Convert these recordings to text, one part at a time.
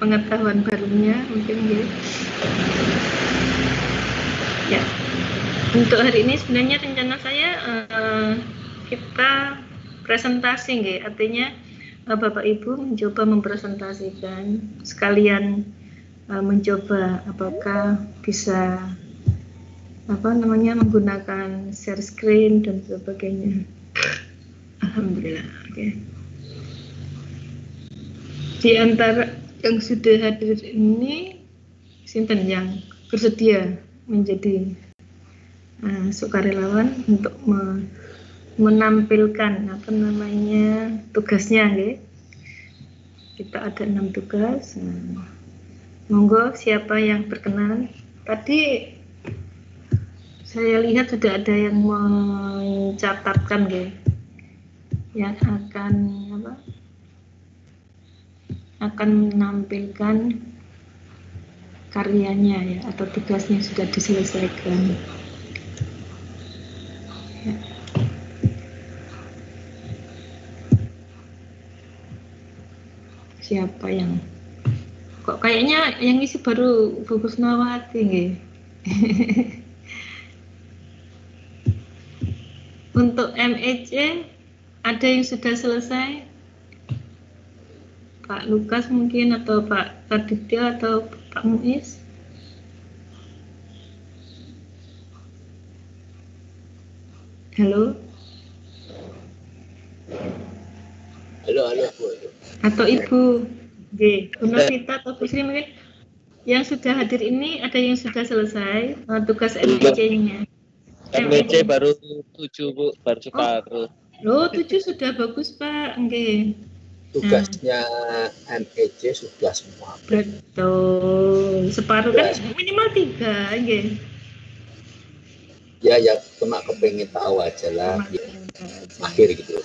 pengetahuan barunya mungkin gitu. Ya, untuk hari ini sebenarnya rencana saya kita presentasi nggih, artinya Bapak Ibu mencoba mempresentasikan sekalian mencoba apakah bisa menggunakan share screen dan sebagainya. Alhamdulillah. Oke. Di antara yang sudah hadir ini, sinten yang bersedia menjadi sukarelawan untuk menampilkan tugasnya, nggih. Kita ada 6 tugas. Monggo siapa yang berkenan. Tadi saya lihat sudah ada yang mencatatkan, nggih, yang akan menampilkan karyanya ya, atau tugasnya sudah diselesaikan. Ya. Siapa yang kok kayaknya yang isi baru Bu Kusnawati nggih. Untuk MEC ada yang sudah selesai? Pak Lukas mungkin, atau Pak Raditya, atau Pak Muiz? Halo? Halo Bu. Atau Ibu G, Bu Novita atau Bu Sri mungkin yang sudah hadir ini ada yang sudah selesai tugas MEC-nya. MEC baru 7 Bu, baru separuh. Loh, 7 sudah bagus Pak, nggih. Tugasnya MEC sudah semua. Betul, separuh kan minimal 3, nggih. Ya cuma kepengen tahu aja lah, akhir gitu.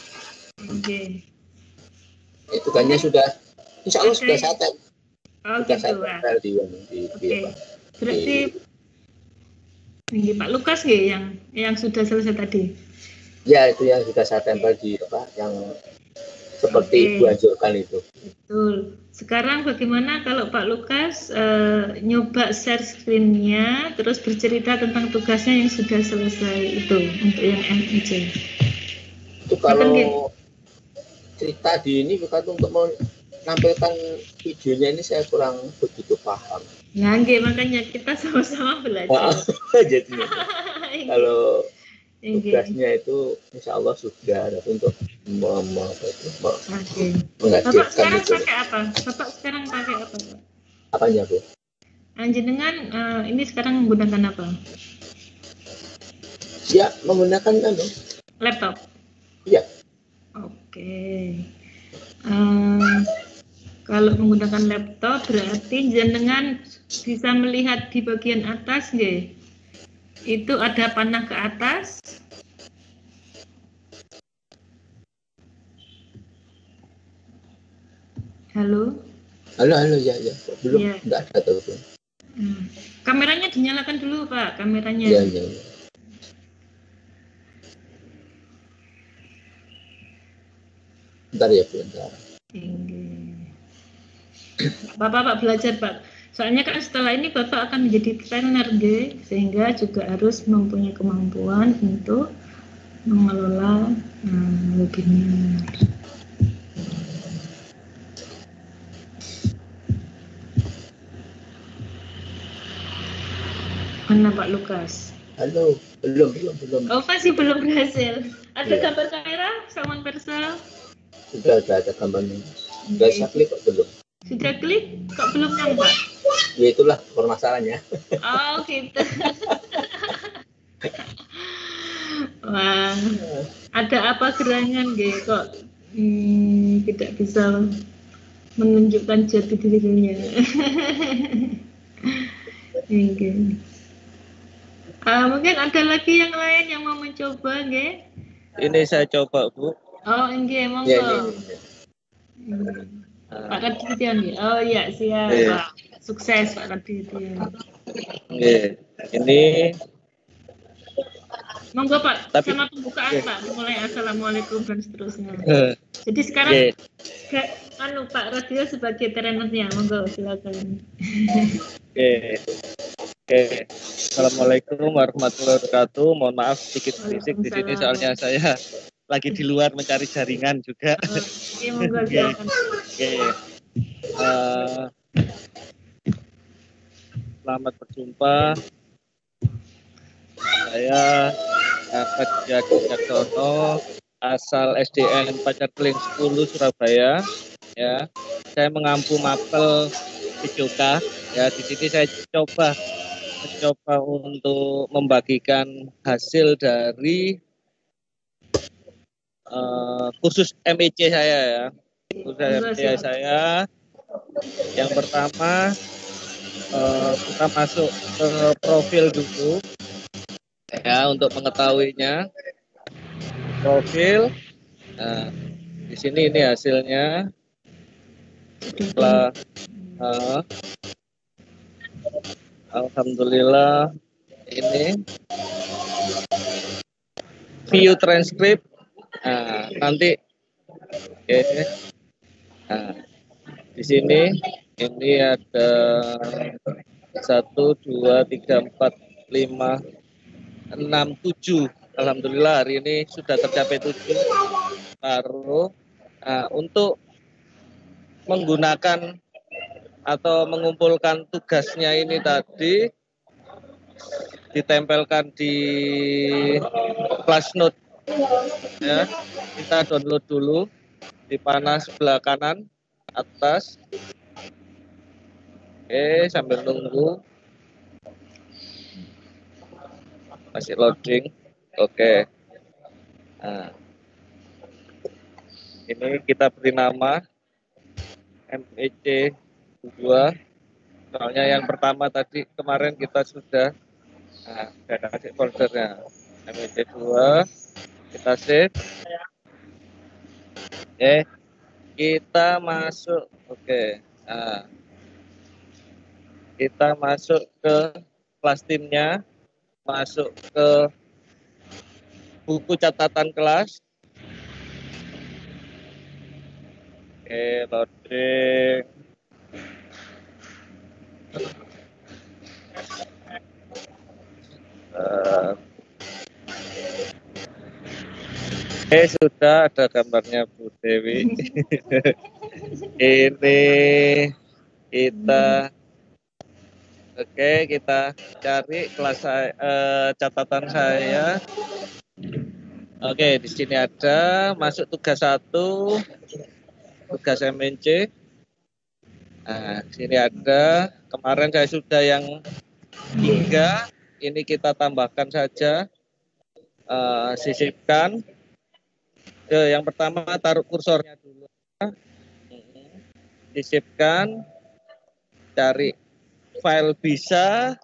Oke. Itu kan sudah, insya Allah sudah saya tempel. Sudah saya tempel di berarti ini Pak Lukas ya yang sudah selesai tadi. Ya, itu yang sudah saya tempel di yang seperti Ibu anjurkan itu. Betul. Sekarang bagaimana kalau Pak Lukas nyoba share screen-nya terus bercerita tentang tugasnya yang sudah selesai itu untuk yang MEC. Itu kalau cerita di ini bukan untuk menampilkan videonya, ini saya kurang begitu paham. Nah, makanya kita sama-sama belajar. Jadi kalau tugasnya itu insya Allah sudah ada untuk menghadirkan. Bapak sekarang pakai apa? Bapak sekarang pakai apa, Pak? Apanya, Bu? Jenengan ini sekarang menggunakan apa? Ya, menggunakan laptop. Iya. Oke. Kalau menggunakan laptop berarti jenengan bisa melihat di bagian atas, nggih. Itu ada panah ke atas. Halo, ya. Belum, ya. Enggak ada tuh. Kameranya dinyalakan dulu, Pak, kameranya. Iya. Bentar ya, Bu. Bapak belajar, Pak. Soalnya kan setelah ini Bapak akan menjadi trainer, sehingga juga harus mempunyai kemampuan untuk mengelola webinar. Mana Pak Lukas? Halo, belum. Oh, masih belum berhasil. Ada gambar kamera, Salman Persal? Sudah ada gambarnya. Sudah saya klik kok belum. Sudah klik, kok belum nyampe? Ya itulah permasalahannya. Oh, gitu. Wah, ada apa gerangan, kok tidak bisa menunjukkan jati dirinya. Mungkin ada lagi yang lain yang mau mencoba, nggih? Ini saya coba, Bu. Oh, nggih, monggo. Pak Raditya, nggih. Oh iya, siap, Pak. Sukses Pak Raditya. Nggih. Ini Monggo Pak, Tapi, sama pembukaan Pak, mulai assalamualaikum dan seterusnya. Jadi sekarang Pak Radio sebagai trainernya, monggo silakan. Oke. Assalamualaikum warahmatullahi wabarakatuh. Mohon maaf sedikit berisik di sini soalnya saya lagi di luar mencari jaringan juga. Oke, monggo silakan. Selamat berjumpa. Saya Ahmad Yaksono, asal SDN Pacarkeling 10 Surabaya. Ya, saya mengampu mapel Pijoka. Ya, di sini saya mencoba untuk membagikan hasil dari kursus MEC saya ya. Kursus MEC saya. Yang pertama kita masuk ke profil dulu. Ya, untuk mengetahuinya profil. Nah, di sini ini hasilnya. Setelah alhamdulillah ini view transcript. Nah, nanti nah, di sini ini ada 1, 2, 3, 4, 5, 6, 7. Alhamdulillah hari ini sudah tercapai 7. Baru untuk menggunakan atau mengumpulkan tugasnya ini tadi ditempelkan di Flashnote ya. Kita download dulu di panah sebelah kanan atas. Oke, sambil nunggu masih loading. Oke. Nah, ini kita beri nama MEC 2. Soalnya yang pertama tadi kemarin kita sudah kasih foldernya. MEC 2 kita save. Oke. Kita masuk. Oke. Nah, kita masuk ke kelas timnya, masuk ke buku catatan kelas. Oke, loading. Sudah ada gambarnya Bu Dewi. Ini kita cari kelas catatan saya. Oke, di sini ada masuk tugas 1, tugas MNC. Nah, di sini ada kemarin saya sudah yang 3. Ini kita tambahkan saja, sisipkan. Yang pertama taruh kursornya dulu, sisipkan, cari file bisa,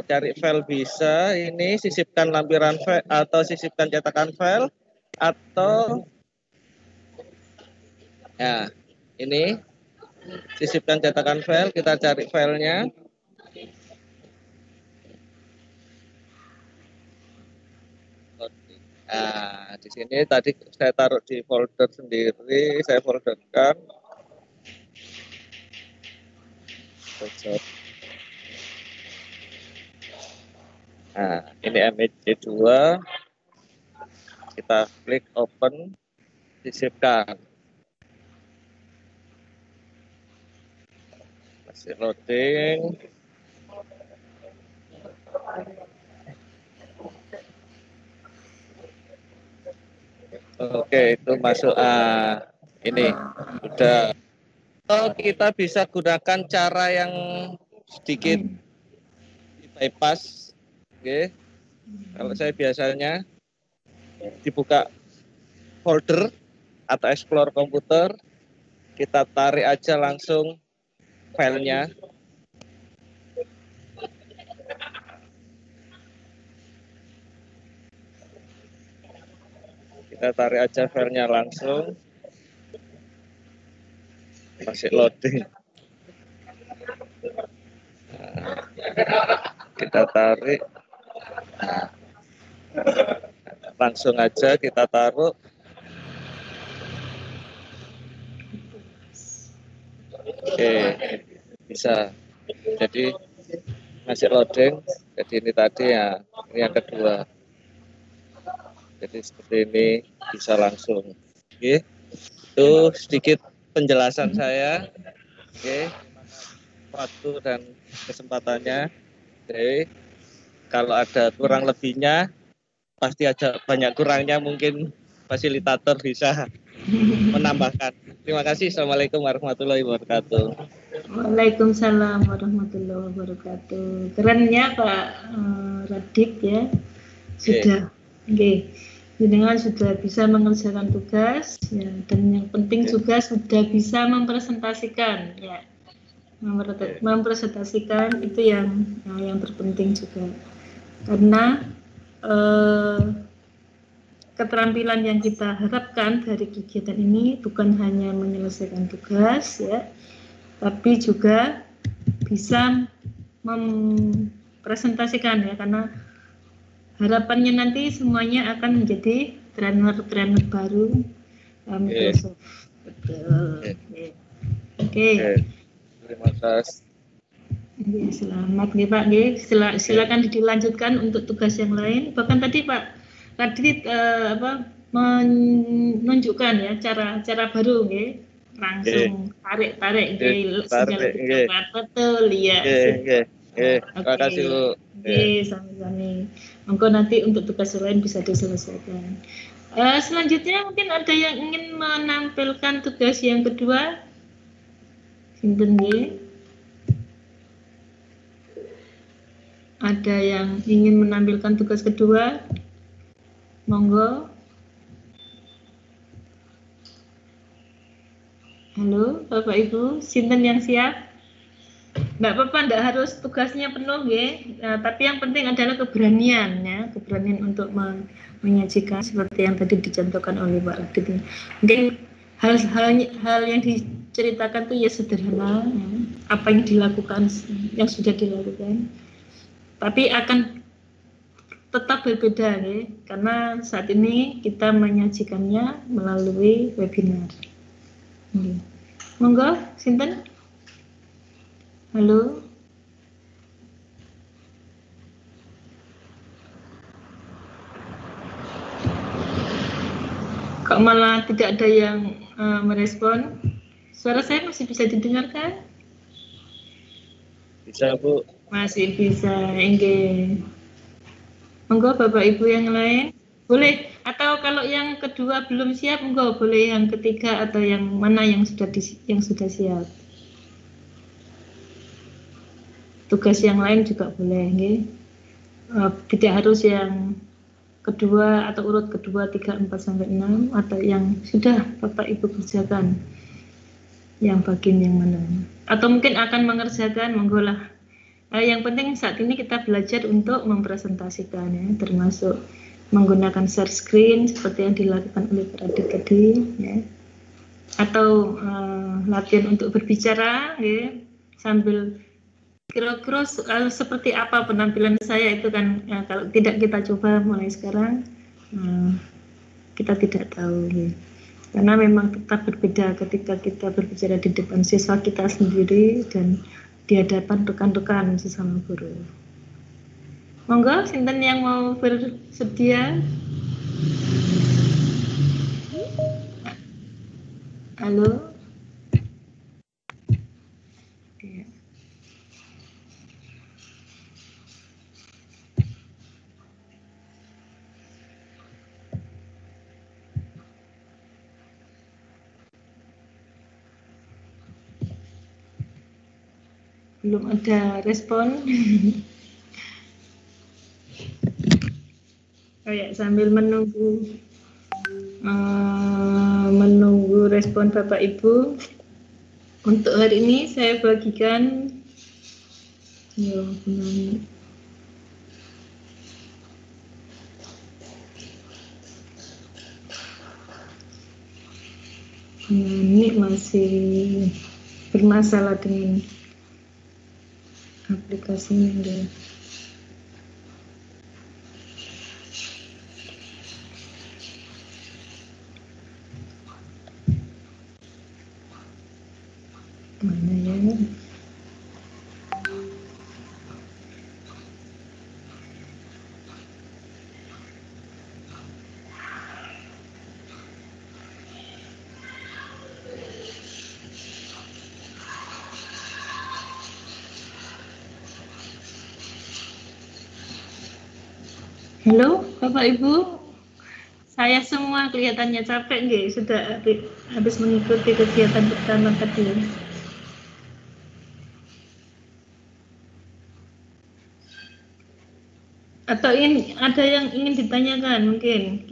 cari file bisa, ini sisipkan lampiran file atau sisipkan cetakan file atau ya ini sisipkan cetakan file, kita cari filenya. Nah, di sini tadi saya taruh di folder sendiri, saya folderkan. Nah, ini MEC 2. Kita klik open, sisipkan. Masih loading. Oke, itu masuk. Ini sudah. Kita bisa gunakan cara yang sedikit bypass. Oke. Kalau saya biasanya dibuka folder atau explore komputer, kita tarik aja langsung filenya. Kita tarik aja filenya langsung. Masih loading. Nah, kita tarik. Nah, Langsung aja kita taruh. Oke, bisa. Jadi masih loading. Jadi ini tadi ya, ini yang kedua. Jadi seperti ini bisa langsung. Oke, itu sedikit penjelasan saya. Oke, waktu dan kesempatannya. Oke, kalau ada kurang lebihnya, pasti ada banyak kurangnya, mungkin fasilitator bisa menambahkan. Terima kasih. Assalamualaikum warahmatullahi wabarakatuh. Waalaikumsalam warahmatullahi wabarakatuh. Keren ya Pak Radit ya. Sudah. Oke. Dengan sudah bisa mengerjakan tugas ya, dan yang penting juga sudah bisa mempresentasikan ya. Mempresentasikan itu yang terpenting juga. Karena keterampilan yang kita harapkan dari kegiatan ini bukan hanya menyelesaikan tugas ya, tapi juga bisa mempresentasikan ya, karena harapannya nanti semuanya akan menjadi trainer baru Microsoft. Betul. Oke. Terima kasih. Selamat nih Pak. Silakan dilanjutkan untuk tugas yang lain. Bahkan tadi Pak Radit menunjukkan ya cara baru ya. Langsung tarik betul ya. Terima kasih Bu. Sama-sama. Monggo nanti untuk tugas lain bisa diselesaikan. Selanjutnya mungkin ada yang ingin menampilkan tugas yang kedua. Sinten nggih? Ada yang ingin menampilkan tugas kedua? Monggo. Halo, Bapak Ibu, sinten yang siap? Nggak apa-apa, nggak harus tugasnya penuh ya. Tapi yang penting adalah keberanian ya, keberanian untuk menyajikan seperti yang tadi dicontohkan oleh Pak Radit. Mungkin hal yang diceritakan itu ya sederhana, ya. Apa yang dilakukan, yang sudah dilakukan. Tapi akan tetap berbeda ya, karena saat ini kita menyajikannya melalui webinar. Monggo, sinten? Halo. Kok malah tidak ada yang merespon? Suara saya masih bisa didengarkan? Bisa Bu. Masih bisa, enggak. Monggo Bapak Ibu yang lain, boleh. Atau kalau yang kedua belum siap, monggo boleh yang ketiga atau yang mana yang sudah siap. Tugas yang lain juga boleh, enggak. Tidak harus yang kedua atau urut kedua 3, 4 sampai 6 atau yang sudah Bapak Ibu kerjakan. Yang bagian yang mana? Atau mungkin akan mengerjakan, monggo lah. Yang penting saat ini kita belajar untuk mempresentasikan ya, termasuk menggunakan share screen seperti yang dilakukan oleh Pak Radit tadi ya. Atau latihan untuk berbicara ya, sambil kira-kira seperti apa penampilan saya itu kan ya, kalau tidak kita coba mulai sekarang kita tidak tahu ya. Karena memang tetap berbeda ketika kita berbicara di depan siswa kita sendiri dan di hadapan rekan-rekan sesama guru. Monggo, sinten yang mau bersedia? Halo? Ya. Belum ada respon. Oh ya, sambil menunggu respon Bapak Ibu, untuk hari ini saya bagikan ini masih bermasalah dengan aplikasinya deh. Halo, Bapak Ibu. Saya semua kelihatannya capek nggih, sudah habis mengikuti kegiatan pertama tadi. Atau ada yang ingin ditanyakan mungkin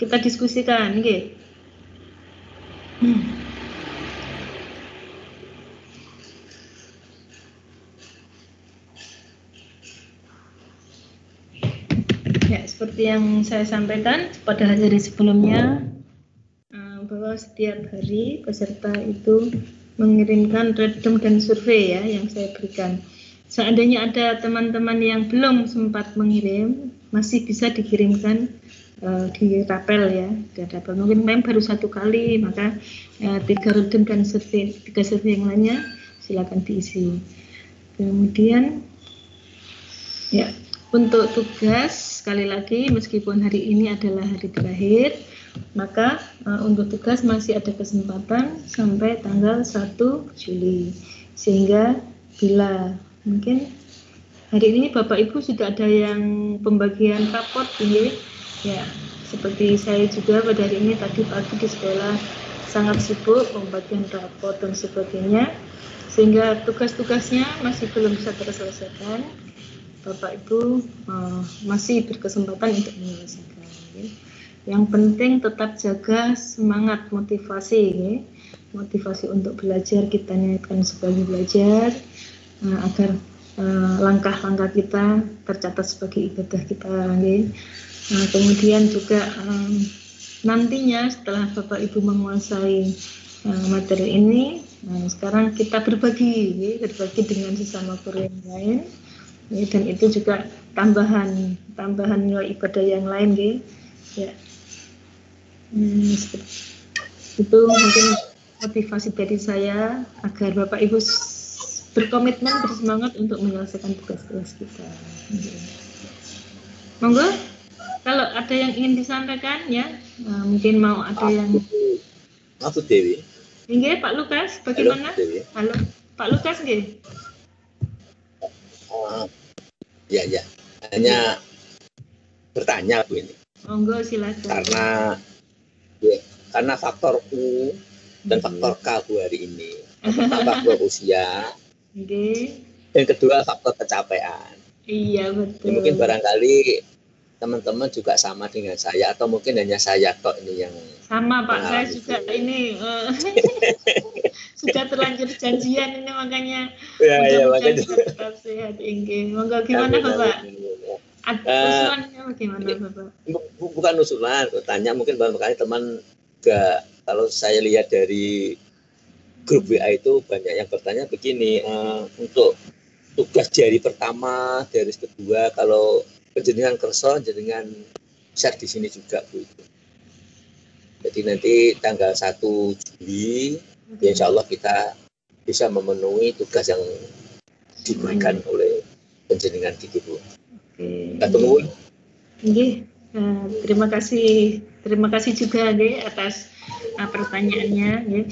kita diskusikan nggih. Ya, seperti yang saya sampaikan pada hari sebelumnya, bahwa setiap hari peserta itu mengirimkan random dan survei ya yang saya berikan. Seandainya ada teman-teman yang belum sempat mengirim, masih bisa dikirimkan di rapel ya. Di rapel mungkin memang baru 1 kali, maka 3 random dan survei, 3 survei yang lainnya silakan diisi. Kemudian ya, untuk tugas sekali lagi meskipun hari ini adalah hari terakhir, maka untuk tugas masih ada kesempatan sampai tanggal 1 Juli. Sehingga bila mungkin hari ini Bapak Ibu sudah ada yang pembagian raport ini ya, seperti saya juga pada hari ini tadi pagi di sekolah sangat sibuk pembagian raport dan sebagainya, sehingga tugas-tugasnya masih belum bisa terselesaikan. Bapak Ibu masih berkesempatan untuk menyelesaikan. Yang penting tetap jaga semangat motivasi, ya. Motivasi untuk belajar kita niatkan sebagai belajar agar langkah-langkah kita tercatat sebagai ibadah kita. Ya. Kemudian juga nantinya setelah Bapak Ibu menguasai materi ini, sekarang kita berbagi, ya, berbagi dengan sesama guru yang lain. Ya, dan itu juga tambahan nilai ibadah yang lain, ya. Itu mungkin motivasi dari saya agar Bapak Ibu berkomitmen, bersemangat untuk menyelesaikan tugas-tugas kita. Monggo, kalau ada yang ingin disampaikan ya, mungkin mau ada yang. Maksud Dewi. Nggih, Pak Lukas, bagaimana? Halo, Pak Lukas nggih. Ya, hanya bertanya Bu ini. Monggo silakan. Karena faktor U dan faktor K Bu hari ini. Faktor usia. Dan kedua faktor kecapean. Iya betul. Ya, mungkin barangkali teman-teman juga sama dengan saya atau mungkin hanya saya kok ini yang sama Pak. Saya juga ini sudah terlanjur janjian ini makanya. Ya makanya tetap sehat Inge. Monggo gimana Bapak? Usulannya bagaimana Bapak? Bukan usulan, tanya mungkin barangkali teman enggak. Kalau saya lihat dari grup WA itu banyak yang bertanya begini, untuk tugas jari pertama, jari kedua, kalau penjenengan kerso, jenengan share di sini juga Bu. Jadi nanti tanggal 1 Juli, ya insya Allah kita bisa memenuhi tugas yang diberikan oleh penjenengan gitu Bu. Kita tunggu. Terima kasih juga atas pertanyaannya.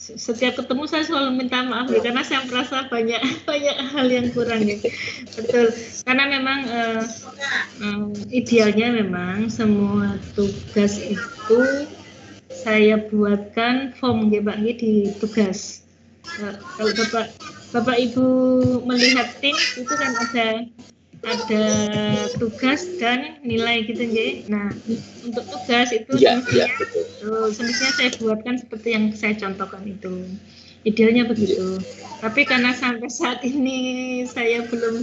Setiap ketemu saya selalu minta maaf karena saya merasa banyak hal yang kurang betul, karena memang idealnya memang semua tugas itu saya buatkan form Pak di tugas. Kalau Bapak Ibu melihat tim itu kan ada tugas dan nilai gitu nggih. Nah, untuk tugas itu semestinya saya buatkan seperti yang saya contohkan itu. Idealnya begitu. Tapi karena sampai saat ini saya belum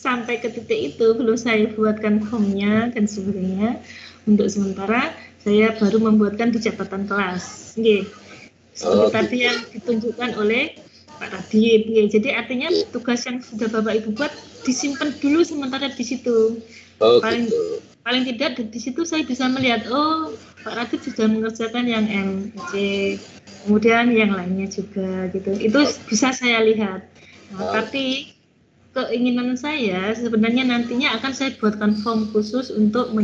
sampai ke titik itu, belum saya buatkan formnya dan sebagainya. Untuk sementara saya baru membuatkan di catatan kelas. Nggih. Seperti tadi yang ditunjukkan oleh Pak Radit. Ya, jadi artinya tugas yang sudah Bapak Ibu buat disimpan dulu sementara di situ. Paling tidak di situ saya bisa melihat, oh Pak Radit sudah mengerjakan yang M, C, kemudian yang lainnya juga gitu. Itu bisa saya lihat. Tapi keinginan saya sebenarnya nantinya akan saya buatkan form khusus untuk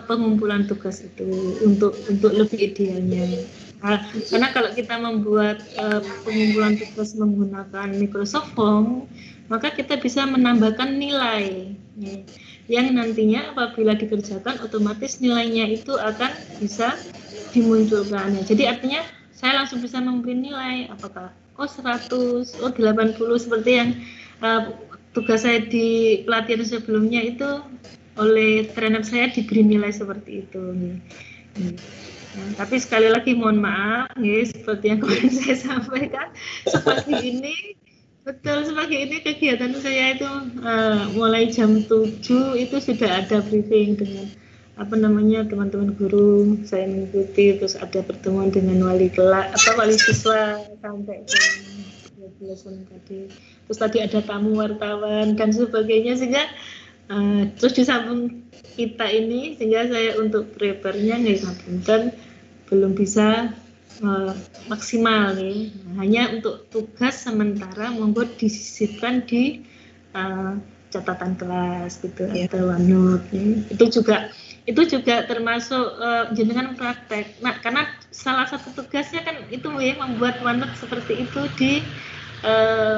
pengumpulan tugas itu untuk lebih idealnya. Karena kalau kita membuat pengumpulan tugas menggunakan Microsoft Form, maka kita bisa menambahkan nilai yang nantinya apabila dikerjakan otomatis nilainya itu akan bisa dimunculkan. Jadi artinya saya langsung bisa memberi nilai apakah 100, 80 seperti yang tugas saya di pelatihan sebelumnya itu oleh trainer saya diberi nilai seperti itu. Tapi sekali lagi mohon maaf, seperti yang kemarin saya sampaikan, seperti ini, betul seperti ini kegiatan saya itu mulai jam 7 itu sudah ada briefing dengan teman-teman guru, saya mengikuti, terus ada pertemuan dengan wali kelas atau wali siswa sampai jam 12 tadi. Terus tadi ada tamu wartawan dan sebagainya, sehingga terus disambung kita ini, sehingga saya untuk prepare-nya dan belum bisa maksimal nih. Hanya untuk tugas sementara monggo disisipkan di catatan kelas gitu atau OneNote. Itu juga termasuk jenengan praktek. Nah, karena salah satu tugasnya kan itu ya membuat OneNote seperti itu di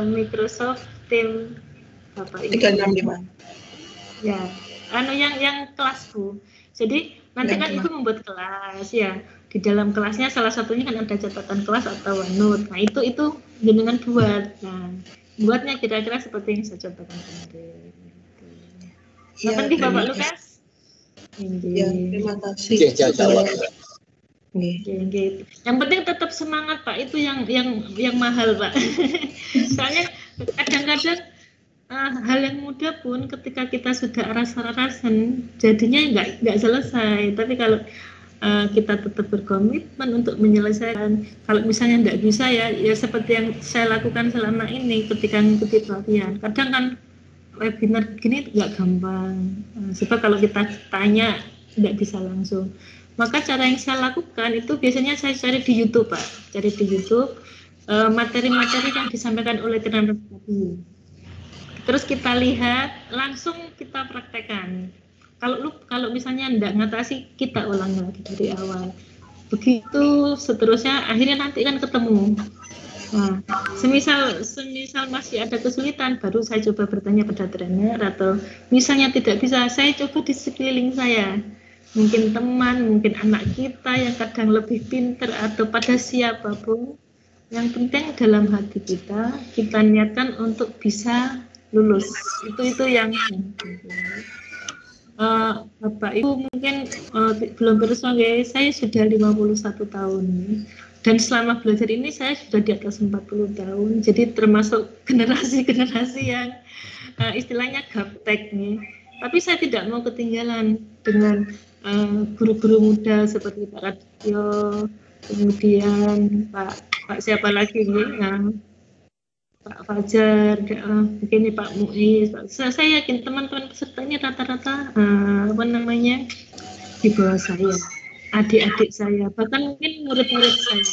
Microsoft Teams Bapak Ibu. 365. Ya, yang kelas Bu. Jadi nanti kan itu membuat kelas ya. Di dalam kelasnya salah satunya kan ada catatan kelas atau OneNote. Nah itu jenengan buat. Nah buatnya kira-kira seperti yang saya contohkan kemarin. Ya, penting Bapak Lukas. Ya, terima kasih. Yang penting tetap semangat Pak. Itu yang mahal Pak. Soalnya kadang-kadang hal yang mudah pun ketika kita sudah rasa-rasan jadinya nggak selesai. Tapi kalau kita tetap berkomitmen untuk menyelesaikan, kalau misalnya nggak bisa ya seperti yang saya lakukan selama ini ketika mengikuti pelatihan. Kadang kan webinar gini nggak gampang, sebab kalau kita tanya nggak bisa langsung. Maka cara yang saya lakukan itu biasanya saya cari di YouTube Pak, cari di YouTube materi-materi yang disampaikan oleh trainer tadi. Terus kita lihat, langsung kita praktekkan. Kalau misalnya enggak ngatasi, kita ulang lagi dari awal. Begitu seterusnya, akhirnya nanti kan ketemu. Nah, semisal masih ada kesulitan, baru saya coba bertanya pada trainer, atau misalnya tidak bisa, saya coba di sekeliling saya. Mungkin teman, mungkin anak kita yang kadang lebih pintar, atau pada siapapun. Yang penting dalam hati kita niatkan untuk bisa lulus. Itu yang penting. Bapak Ibu mungkin belum berusaha, saya sudah 51 tahun dan selama belajar ini saya sudah di atas 40 tahun, jadi termasuk generasi yang istilahnya gaptek nih. Tapi saya tidak mau ketinggalan dengan guru-guru muda seperti Pak Radityo, kemudian Pak siapa lagi nih, Pak Fajar, begini Pak Muiz. Saya yakin teman-teman pesertanya rata-rata di bawah saya, adik-adik saya, bahkan mungkin murid-murid saya.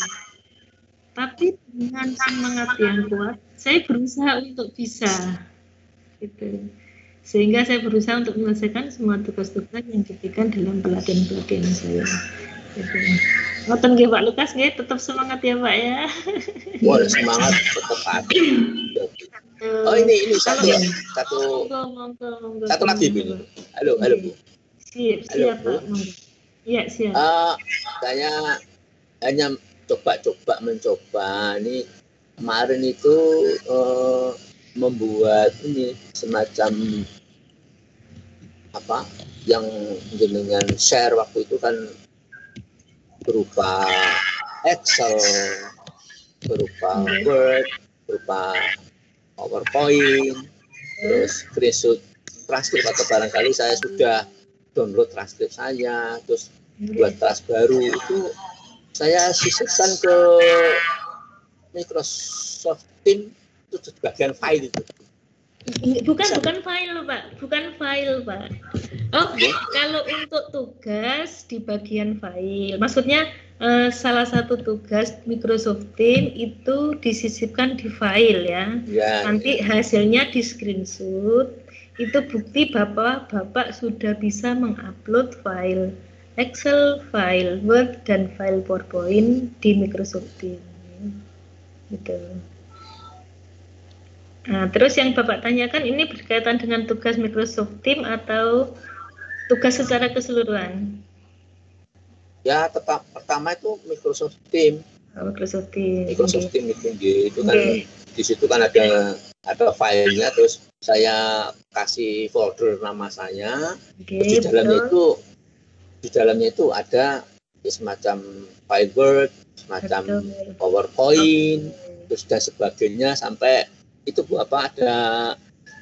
Tapi dengan semangat yang kuat, saya berusaha untuk bisa, gitu. Sehingga saya berusaha untuk menyelesaikan semua tugas-tugas yang diberikan dalam pelatihan-pelatihan saya. Gitu. Ngoten nggih Pak Lukas, nggih tetap semangat ya Pak ya. Boleh semangat tetap ada. Oh ini satu lagi Bu. Halo Bu. Siap Pak. Iya siap. Saya hanya mencoba ini kemarin itu membuat ini semacam yang jenengan share waktu itu kan berupa Excel, berupa Word, berupa PowerPoint, terus screenshot transkrip atau barangkali saya sudah download transkrip saya, terus buat kelas baru itu saya sisipkan ke Microsoft Teams itu bagian file itu. Bukan file Pak. Oh, kalau untuk tugas di bagian file, maksudnya salah satu tugas Microsoft Teams itu disisipkan di file ya. Nanti hasilnya di screenshot, itu bukti Bapak sudah bisa mengupload file Excel, file Word, dan file PowerPoint di Microsoft Teams. Gitu. Nah, terus yang Bapak tanyakan ini berkaitan dengan tugas Microsoft Teams atau tugas secara keseluruhan? Ya, pertama itu Microsoft Teams. Microsoft Teams. Microsoft Teams itu kan di situ kan ada filenya, terus saya kasih folder nama saya. Terus di dalamnya itu ada semacam file Word, semacam PowerPoint, terus dan sebagainya, sampai itu Bu, apa ada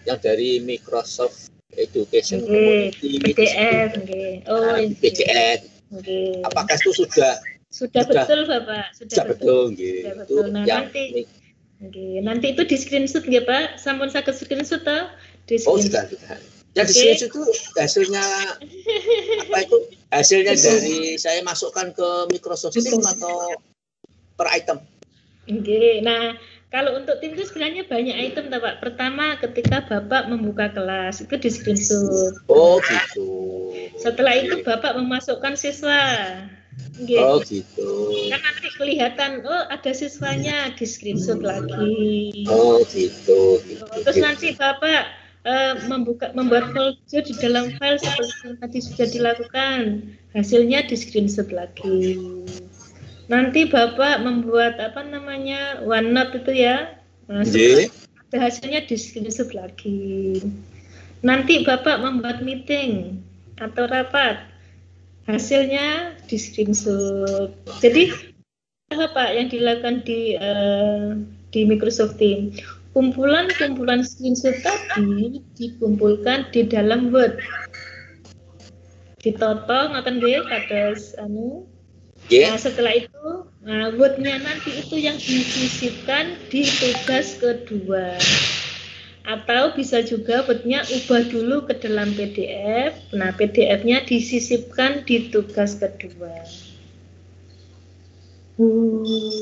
yang dari Microsoft Education Community, PDF, PCN. Apakah itu sudah betul Bapak? Sudah betul, gitu. Betul. Nah, nanti itu di screenshot nggih Pak? Sampun saged screenshot toh? Sudah. Ya di screenshot itu hasilnya apa itu? Hasilnya dari saya masukkan ke Microsoft Teams atau per item? Nah, kalau untuk tim itu sebenarnya banyak item toh Pak. Pertama ketika Bapak membuka kelas itu di screenshot. Oh gitu. Setelah itu Bapak memasukkan siswa. Oh gitu. Kan nanti kelihatan, oh ada siswanya, di screenshot lagi. Oh gitu. Terus nanti Bapak membuat folder di dalam file seperti yang tadi sudah dilakukan, hasilnya di screenshot lagi. Nanti Bapak membuat OneNote itu ya, ada hasilnya di screenshot lagi. Nanti Bapak membuat meeting atau rapat, hasilnya di screenshot. Jadi apa yang dilakukan di Microsoft Teams? Kumpulan screenshot tadi dikumpulkan di dalam Word. Ditotong akan kados Nah, setelah itu Word-nya nanti itu yang disisipkan di tugas kedua. Atau bisa juga Word-nya ubah dulu ke dalam PDF. Nah, PDF-nya disisipkan di tugas kedua.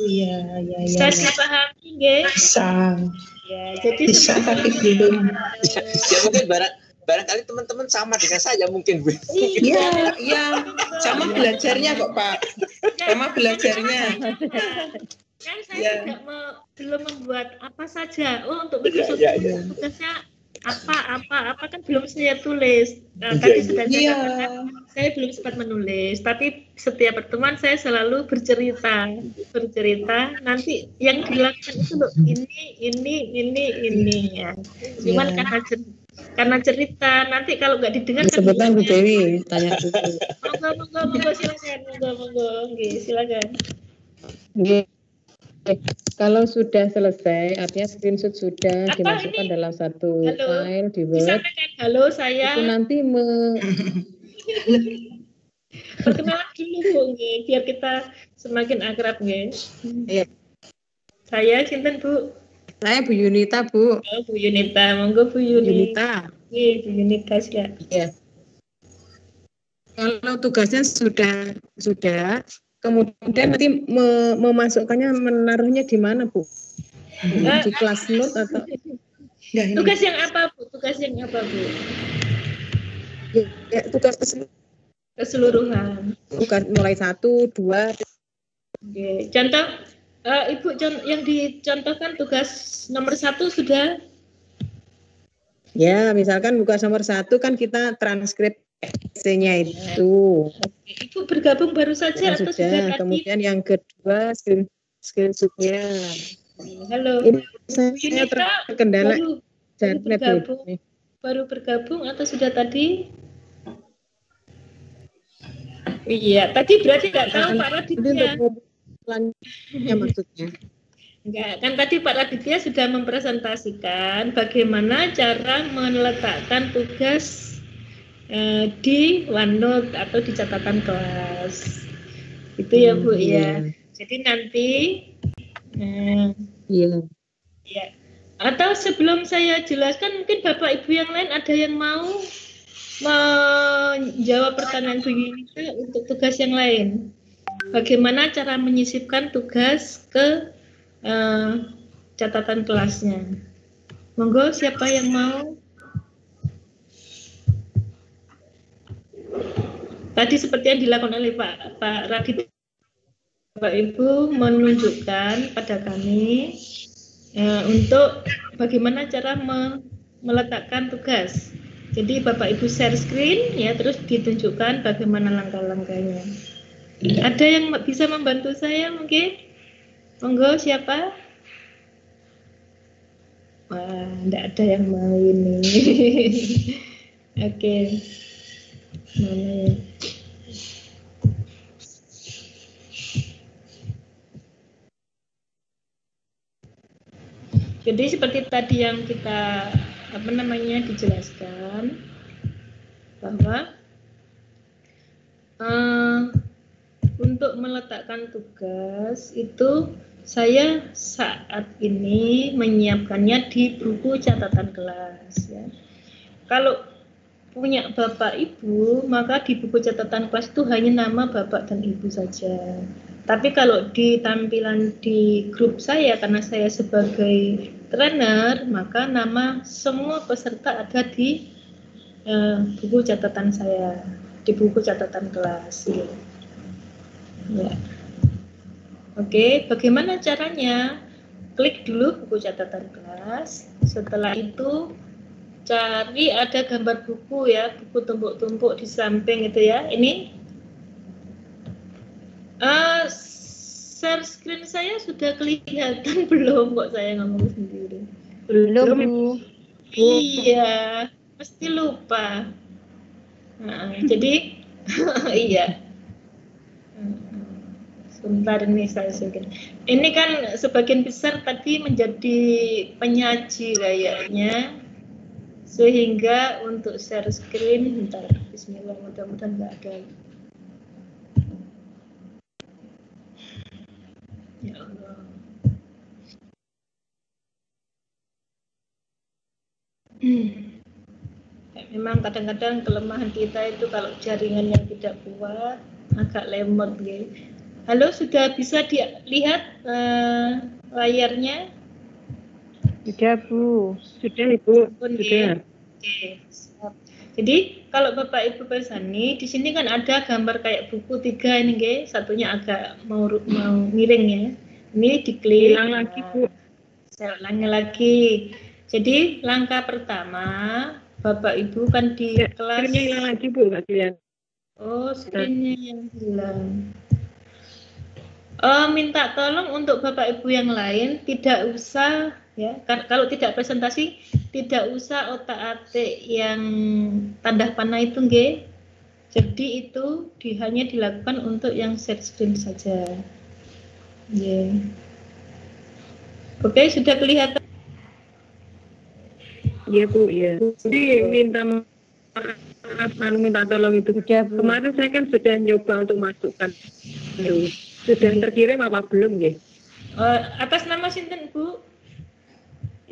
Ya. Saya pahami, nggih? Bisa. Ya, jadi Bisa tapi belum. Ya mungkin barangkali teman-teman sama dengan saya mungkin. Iya. Sama belajarnya kok Pak. Sama belajarnya. Kan saya belum membuat apa saja. Untuk Microsoft tugasnya apa kan belum saya tulis. Nah, tadi sudah saya katakan, saya belum sempat menulis, tapi setiap pertemuan saya selalu bercerita. Nanti yang dilakukan itu loh, ini ya. Cuman karena cerita, nanti kalau nggak didengar Sebentar Bu Dewi tanya dulu. Monggo silakan. Kalau sudah selesai, artinya screenshot sudah dimasukkan dalam satu file di Word. Disampaikan halo saya. Itu nanti perkenalan dulu Bu, biar kita semakin akrab nggih. Iya. Saya sinten Bu? Saya Bu Yunita Bu. Oh, Bu Yunita, monggo Bu Yunita. Bu Yunita silakan. Iya. Kalau tugasnya sudah, kemudian nanti memasukkannya, menaruhnya di mana Bu? Di kelas note atau? Tugas yang apa Bu? Ya, tugas keseluruhan. Tugas mulai 1, 2. Oke. Contoh, Ibu yang dicontohkan tugas nomor 1 sudah? Ya, misalkan tugas nomor 1 kan kita transkrip essay-nya itu. Ibu bergabung baru saja atau sudah tadi? Kemudian yang kedua screenshot-nya. Halo. Ini saya terkendala baru bergabung atau sudah tadi? Iya, tadi berarti nggak tahu Pak Raditya. Ya maksudnya. Enggak, kan tadi Pak Raditya sudah mempresentasikan bagaimana cara meletakkan tugas di OneNote atau di catatan kelas. Itu ya Bu ya. Jadi nanti ya. Atau sebelum saya jelaskan, mungkin Bapak Ibu yang lain ada yang mau menjawab pertanyaan Bu Yunita untuk tugas yang lain. Bagaimana cara menyisipkan tugas ke catatan kelasnya? Monggo, siapa yang mau? Tadi seperti yang dilakukan oleh Pak Radit, Bapak Ibu menunjukkan pada kami untuk bagaimana cara meletakkan tugas. Jadi Bapak Ibu share screen ya, terus ditunjukkan bagaimana langkah-langkahnya. Ada yang bisa membantu saya mungkin? Monggo, siapa? Wah, enggak ada yang mau ini. Oke. Mana ya? Jadi seperti tadi yang kita dijelaskan bahwa untuk meletakkan tugas itu saya saat ini menyiapkannya di buku catatan kelas ya. Kalau punya Bapak Ibu, maka di buku catatan kelas itu hanya nama Bapak dan Ibu saja. Tapi kalau di tampilan di grup saya, karena saya sebagai trainer, maka nama semua peserta ada di buku catatan saya, di buku catatan kelas. Gitu. Ya. Oke, bagaimana caranya? Klik dulu buku catatan kelas. Setelah itu cari ada gambar buku ya, buku tumpuk-tumpuk di samping itu ya. Ini share screen saya sudah kelihatan belum kok saya ngomong sendiri? Belum, Bu. Iya, pasti lupa. Nah, jadi iya. Sebentar ini saya sedikit. Ini kan sebagian besar tadi menjadi penyaji kayaknya, sehingga untuk share screen, bentar, Bismillah, mudah-mudahan nggak ada. Ya Allah. Memang kadang-kadang kelemahan kita itu kalau jaringannya tidak kuat, agak lemot gitu. Halo, sudah bisa dilihat layarnya? Sudah, Bu. Sudah, Ibu. Sudah. Oke. Jadi kalau Bapak Ibu Persani, di sini kan ada gambar kayak buku 3 ini, guys. Satunya agak mau miring ya. Ini diklik. Ulang lagi, Bu. Saya ulangi lagi. Jadi langkah pertama, Bapak Ibu kan di kelas. Screen-nya hilang lagi, Bu, nggak dilihat. Oh, screen-nya yang hilang. Minta tolong untuk Bapak Ibu yang lain tidak usah ya, kalau tidak presentasi tidak usah otak-atik yang tanda panah itu nggih. Jadi itu hanya dilakukan untuk yang share screen saja. Yeah. Oke, sudah kelihatan? Iya, Bu, iya. Jadi minta tolong itu. Kemarin saya kan sudah nyoba untuk masukkan itu. Sudah terkirim apa belum, nggih? Atas nama sinten, Bu?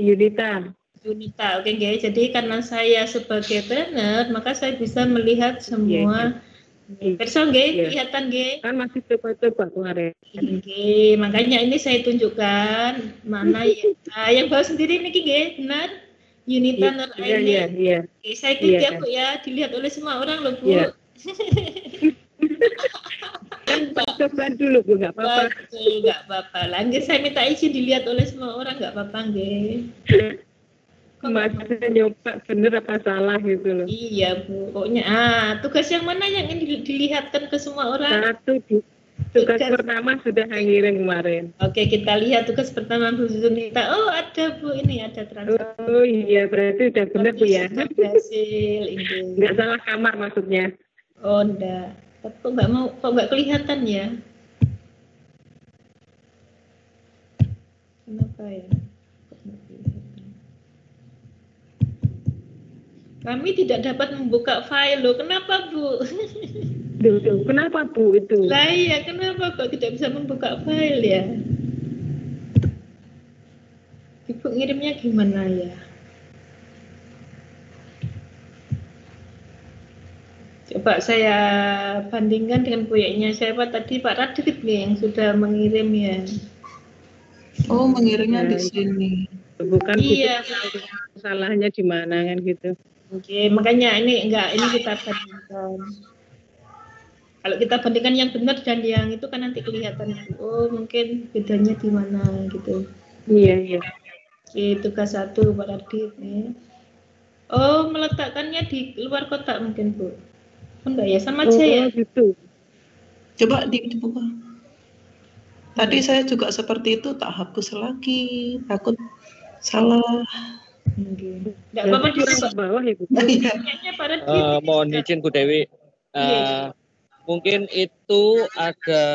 Yunita. Yunita, oke nggih. Jadi karena saya sebagai trainer, maka saya bisa melihat semua. Perso nggih, kelihatan nggih? Kan masih coba-coba kemarin. Oke, makanya ini saya tunjukkan mana ya. Yang bawa sendiri niki nggih, benar? Yunita Nur Aini. Iya. Oke, saya klik ya, Bu ya, dilihat oleh semua orang loh, Bu. Iya. Kan coba dulu, Bu, nggak apa-apa. Betul, nggak apa-apa. Lanjut, saya minta izin dilihat oleh semua orang, nggak apa-apa, nggih. Masih nyoba bener apa salah gitu loh. Iya, Bu. Pokoknya, tugas yang mana yang ingin dilihatkan ke semua orang? Tugas pertama sudah ngirim kemarin. Oke, kita lihat tugas pertama Bu Zunita. Oh, ada Bu, ini ada transfer. Oh iya, berarti udah benar Bu ya. Berhasil, ini. Nggak salah kamar maksudnya. Oh, enggak. Kok nggak kelihatan ya? Kenapa ya? Kami tidak dapat membuka file loh. Kenapa, Bu? Duh, kenapa Bu itu? Lah iya, kenapa kok tidak bisa membuka file ya? Ibu ngirimnya gimana ya? Coba saya bandingkan dengan proyeknya siapa tadi, Pak Radit nih yang sudah mengirim ya. Oh, mengirimnya di sini. Bukan iya. Gitu, salahnya di mana kan gitu. Oke, makanya ini kita bandingkan. Kalau kita bandingkan yang benar dan yang itu kan nanti kelihatan. Oh, mungkin bedanya di mana gitu. Iya. Di tugas 1 Pak Radit nih. Oh, meletakkannya di luar kotak mungkin Bu. Enggak ya, sama aja ya. Gitu. Coba dibuka. Tadi saya juga seperti itu, tak hapus lagi, takut salah. Enggak apa-apa di bawah ya Bu. kayaknya Pak Radit. Mohon izin Bu Dewi. Mungkin itu ada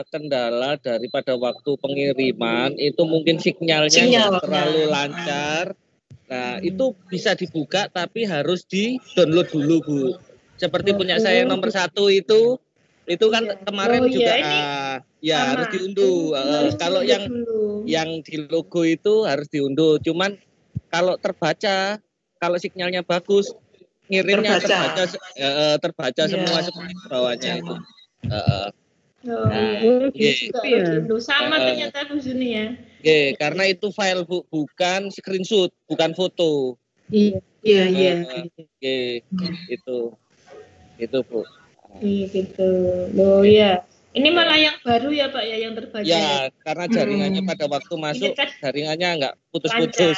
kendala daripada waktu pengiriman, itu mungkin sinyalnya nggak terlalu lancar. Nah, itu bisa dibuka tapi harus di-download dulu, Bu. Seperti punya saya yang nomor 1 itu kan kemarin juga harus diunduh. Kalau yang di logo itu harus diunduh. Cuman kalau terbaca, kalau sinyalnya bagus, ngirimnya terbaca semua seperti bawahnya itu. Sama ternyata Bu Juni ya. Karena itu file Bu, bukan screenshot, bukan foto. Iya. Itu Bu. Gitu. Loh ya. Ini malah yang baru ya Pak ya, yang terbaca. Ya, karena jaringannya pada waktu masuk jaringannya nggak putus-putus.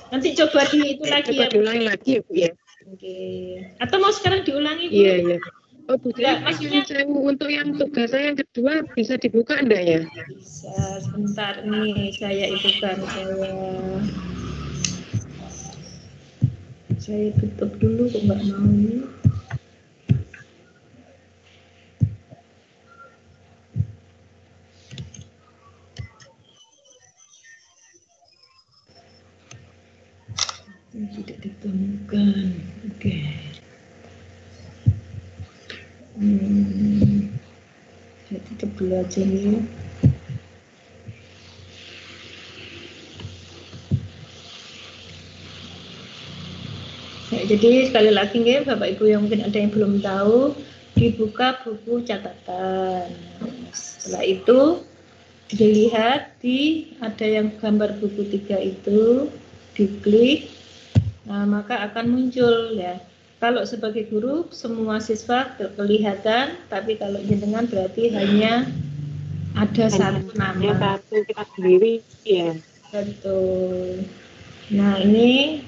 Nanti coba itu lagi ya. Diulangi lagi ya Bu ya. Atau mau sekarang diulangi Bu? Iya. Oh Bu, maksudnya untuk yang tugas saya yang kedua bisa dibuka enggak ya? Bisa, sebentar nih saya tutup dulu kok nggak mau. Tidak ditemukan. Oke. Saya tutup dulu aja nih. Ya, jadi sekali lagi nih Bapak Ibu yang mungkin ada yang belum tahu, dibuka buku catatan. Setelah itu dilihat ada yang gambar buku 3 itu, diklik. Nah, maka akan muncul ya. Kalau sebagai guru semua siswa kelihatan, tapi kalau jenengan berarti hanya ada satu nama. Satu kita sendiri ya. Betul. Nah, ini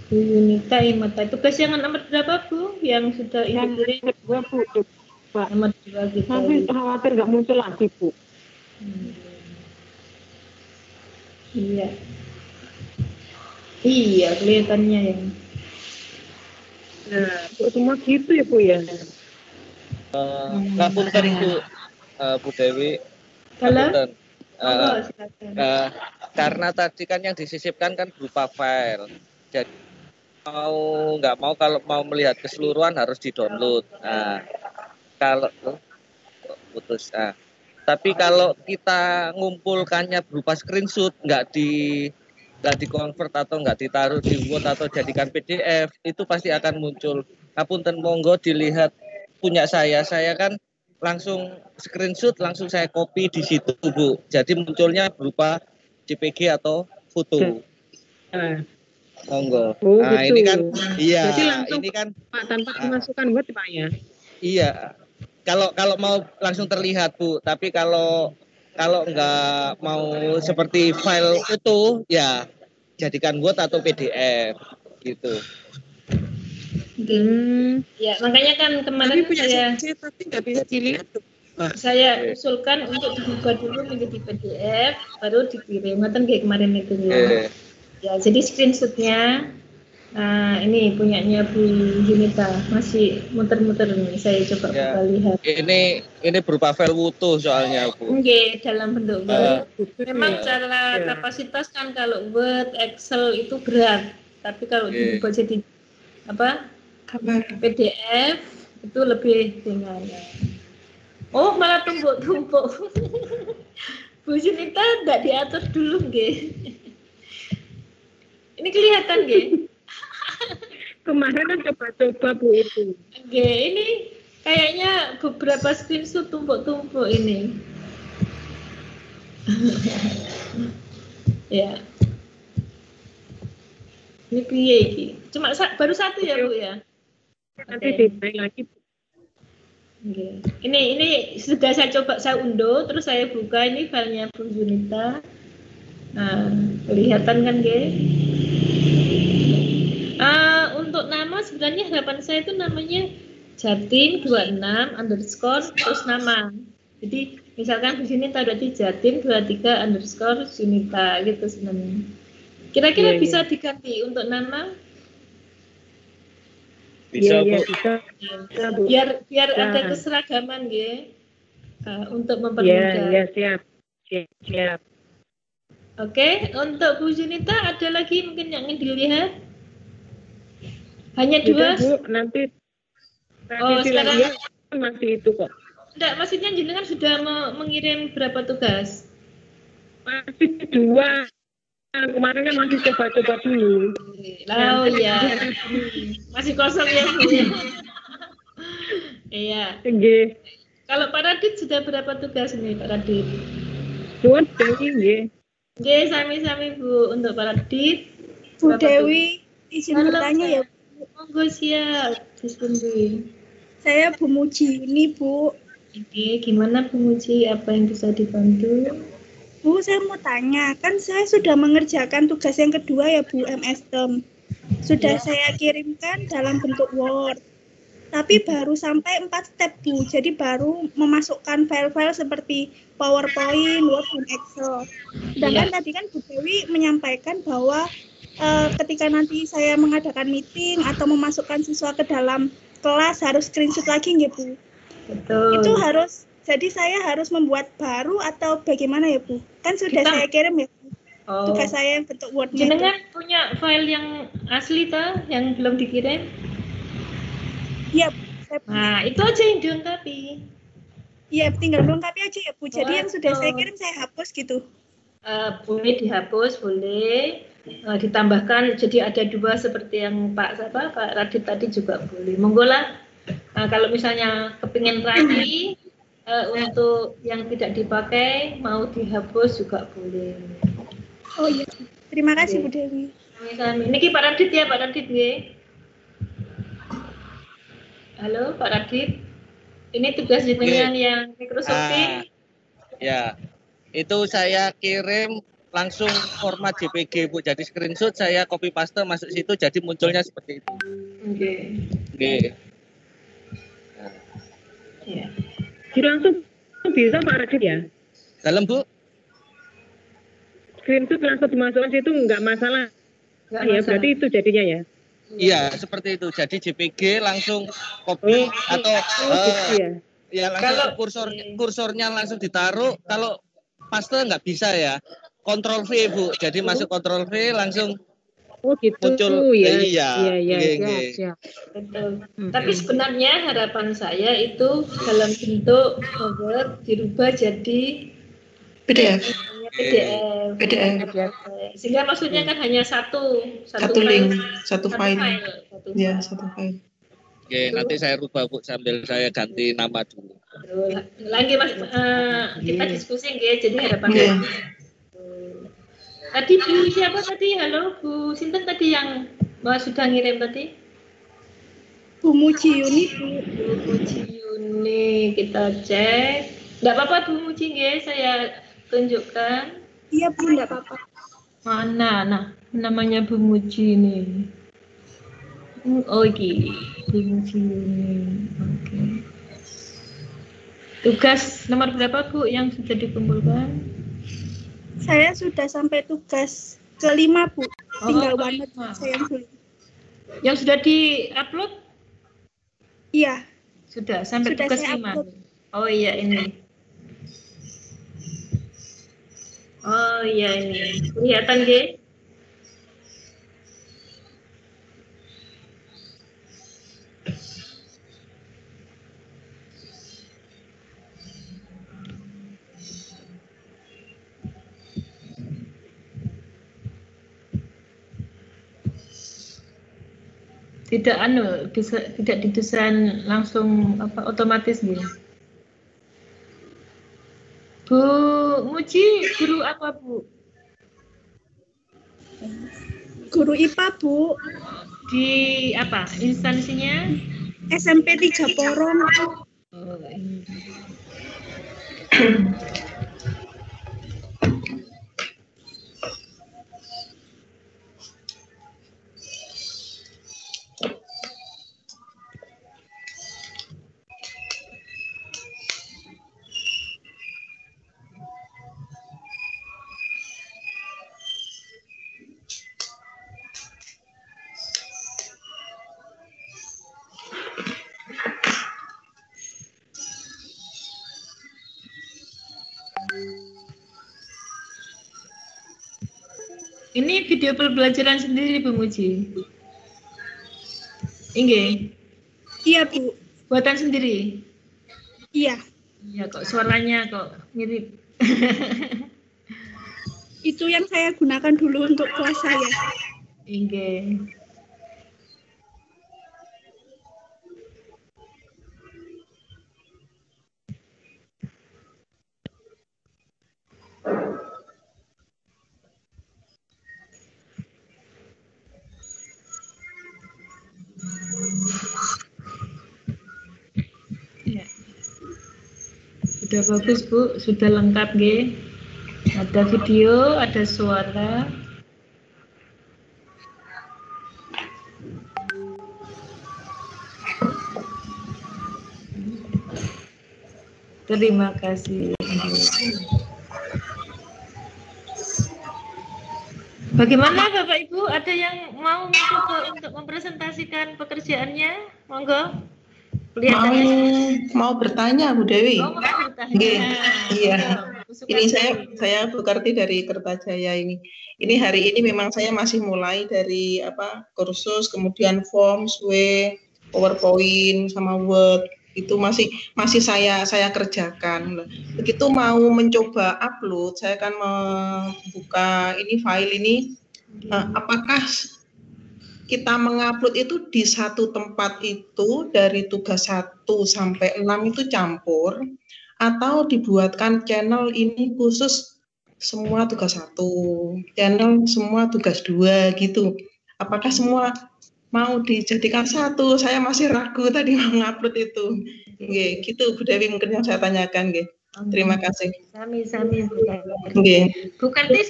Bu Yunita Imata. Tugas yang nomor berapa Bu? Yang sudah yang kedua Bu. Coba. Nomor 2 kita. Tapi khawatir nggak muncul lagi Bu. Iya. Iya, kelihatannya ya. Nah, semua gitu ya Bu ya. Ngapunten Bu Dewi. Kalau karena tadi kan yang disisipkan kan berupa file. Jadi nggak mau kalau mau melihat keseluruhan harus di-download. Nah, kalau putus. Nah, tapi kalau kita ngumpulkannya berupa screenshot, nggak di-convert atau nggak ditaruh di Word atau jadikan PDF, itu pasti akan muncul. Ngapunten, monggo dilihat punya saya kan langsung screenshot, langsung saya copy di situ Bu. Jadi munculnya berupa JPG atau foto. Monggo. Nah, gitu. Ini kan Jadi langsung ini kan tanpa dimasukkan Word Pak ya. Iya. Kalau mau langsung terlihat Bu, tapi kalau nggak mau seperti file foto, ya jadikan Word atau PDF gitu. Ya, makanya kan kemarin tapi nggak bisa dilihat tuh. Saya usulkan untuk dibuka dulu menjadi PDF, baru dikirim. Kan kayak kemarin itu ya. Ya, jadi screenshotnya. Nah, ini punyanya Bu Yunita, masih muter-muter nih. Saya coba buka lihat. Ini berupa file utuh soalnya Bu. Oke, dalam bentuk Word. Memang cara kapasitas kan kalau Word, Excel itu berat, tapi kalau dibuat jadi PDF itu lebih ringan. Oh, malah tumpuk-tumpuk. Bu Yunita enggak diatur dulu nggih. Ini kelihatan nggih? Kemarin kan coba-coba Bu itu. Oke, ini kayaknya beberapa screenshot tumpuk-tumpuk ini. Ya. Ini piye iki? Cuma baru satu ya Bu ya? Nanti dibaik lagi Bu. Okay. Ini sudah saya coba saya unduh, terus saya buka ini filenya Bu Junita. Nah, kelihatan kan, untuk nama sebenarnya harapan saya itu namanya Jatim 26 underscore terus nama. Jadi misalkan di sini berarti Jatim 23 underscore Junita gitu sebenarnya. Kira-kira bisa diganti untuk nama? Bisa, Bu. Bisa, Bu. Biar ada keseragaman ya, untuk mempermudah. Ya, siap. Oke, untuk Bu Junita ada lagi mungkin yang ingin dilihat? Hanya dua? Bu, nanti sekarang masih itu kok. Enggak, maksudnya jenengan sudah mengirim berapa tugas? Masih 2. Kemarin kan masih coba-coba dulu. Oh iya, masih kosong ya Bu. Iya. Nggih. Kalau Pak Radit sudah berapa tugas nih Pak Radit? 2 nggih. Nggih, sami-sami Bu. Untuk Pak Radit. Bu Dewi, izin bertanya ya Bu. Monggo siap, dispundi. Saya Bu Muji ini Bu. Oke, gimana Bu Muji? Apa yang bisa dibantu? Bu, saya mau tanya, kan saya sudah mengerjakan tugas yang kedua ya Bu, MS-Term. Sudah saya kirimkan dalam bentuk Word. Tapi baru sampai 4 step Bu, jadi baru memasukkan file-file seperti PowerPoint, Word, dan Excel. Sedangkan tadi kan Bu Dewi menyampaikan bahwa ketika nanti saya mengadakan meeting atau memasukkan siswa ke dalam kelas harus screenshot lagi ya Bu. Betul. Itu harus, jadi saya harus membuat baru atau bagaimana ya Bu? Kan sudah saya kirim ya Bu. Tugas saya yang bentuk Word-nya. Jenengan punya file yang asli toh, yang belum dikirim? Iya, saya punya. Nah, itu aja yang dilengkapi. Iya, tinggal melengkapi aja ya Bu. Jadi yang sudah saya kirim saya hapus gitu. Boleh dihapus, boleh. Ditambahkan jadi ada 2 seperti yang Pak Radit tadi juga boleh. Monggo lah. Kalau misalnya kepingin lagi untuk yang tidak dipakai mau dihapus juga boleh. Oh iya. Terima kasih Bu Dewi. Ini Pak Radit ya, Pak Radit nggih. Halo Pak Radit. Ini tugas jenengan yang Microsoft Teams. Ya. Itu saya kirim langsung format JPG Bu. Jadi screenshot saya copy paste masuk situ jadi munculnya seperti itu. Oke. Ya. Jadi langsung bisa Pak Radit ya? Dalam Bu? Screenshot langsung dimasukkan situ nggak masalah. Nggak Ya, masalah. berarti itu jadinya ya? Iya, seperti itu. Jadi JPG langsung copy atau gitu ya? Ya langsung kursornya langsung ditaruh. Kalau paste nggak bisa ya. Ctrl V Bu. Jadi masuk Ctrl V langsung gitu muncul. ya. Iya. Siap. Betul. Tapi sebenarnya harapan saya itu dalam bentuk Word dirubah jadi PDF. Sehingga maksudnya kan hanya satu link, satu file. Ya, satu file. Oke, nanti saya rubah Bu sambil saya ganti nama dulu. Lagi Mas, kita diskusi nggih, jadi harapan Iya. Tadi Bu siapa tadi? Halo Bu Sinten tadi yang sudah ngirim tadi? Bu Muji Yuni Bu. Bu Muji Yuni, kita cek. Enggak apa-apa Bu Muji nggih, saya tunjukkan. Iya Bu, enggak apa-apa. Mana? Nah, namanya Bu Muji ini. Oh, iki Bu Muji Yuni. Oke. Tugas nomor berapa Bu yang sudah dikumpulkan? Saya sudah sampai tugas ke-5 Bu. Tinggal OneNote saya yang belum. Yang sudah di-upload? Iya. Sudah sampai Sudah tugas saya 5. upload. Oh iya ini. Oh iya ini. Kelihatan nggih? Tidak didesain langsung otomatis gitu. Bu Muji, guru apa Bu? Guru IPA Bu. Di apa? Instansinya? SMP 3 Porong. Ini video pembelajaran sendiri Bu Muji? Inge? Iya Bu. Buatan sendiri? Iya. Iya kok suaranya kok mirip. Itu yang saya gunakan dulu untuk kelas saya. Inge. Ya. Sudah bagus Bu, sudah lengkap G. Ada video, ada suara. Terima kasih. Bagaimana Bapak Ibu? Ada yang mau mencoba untuk mempresentasikan pekerjaannya? Monggo. Mau bertanya Bu Dewi. Oh, mau bertanya. Iya. Ini saya Bu Karti dari Kertajaya ini. Ini hari ini memang saya masih mulai dari kursus, kemudian Forms, PowerPoint sama Word. Itu masih saya kerjakan. Begitu mau mencoba upload, saya akan membuka ini file ini. Apakah kita mengupload itu di satu tempat itu dari tugas 1 sampai 6 itu campur, atau dibuatkan channel ini khusus semua tugas 1, channel semua tugas 2 gitu. Apakah semua mau dijadikan satu? Saya masih ragu tadi mau ngupload itu. Nggih, gitu Bu Dewi mungkin yang saya tanyakan nggih. Terima kasih. Sami-sami Bu Karti. Nggih. Bu Karti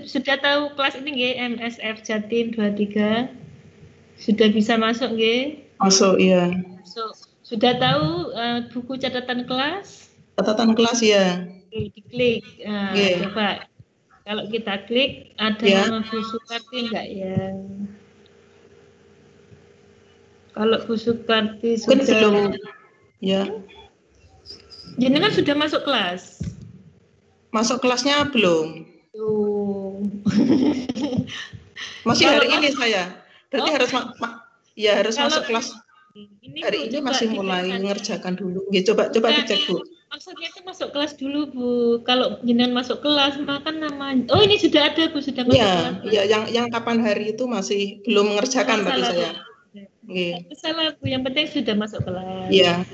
sudah tahu kelas ini nggih, MSF Jatim 23. Sudah bisa masuk nggih? Masuk iya. Masuk. Sudah tahu buku catatan kelas? Catatan kelas ya. Oke, diklik. Coba kalau kita klik ada nama Bu Sukarti enggak ya? Kalau Bu Sukarti sudah belum. Ya. Jenengan sudah masuk kelas? Masuk kelasnya belum? Tuh. Masih hari ini saya. Berarti harus harus masuk kelas. Hari ini masih mulai mengerjakan dulu. Coba dicek Bu. Maksudnya itu masuk kelas dulu Bu. Kalau jenengan masuk kelas maka nama. Oh ini sudah ada Bu, sudah masuk kelas. Iya, yang kapan hari itu masih belum mengerjakan berarti saya. Salah Bu, yang penting sudah masuk kelas. Iya.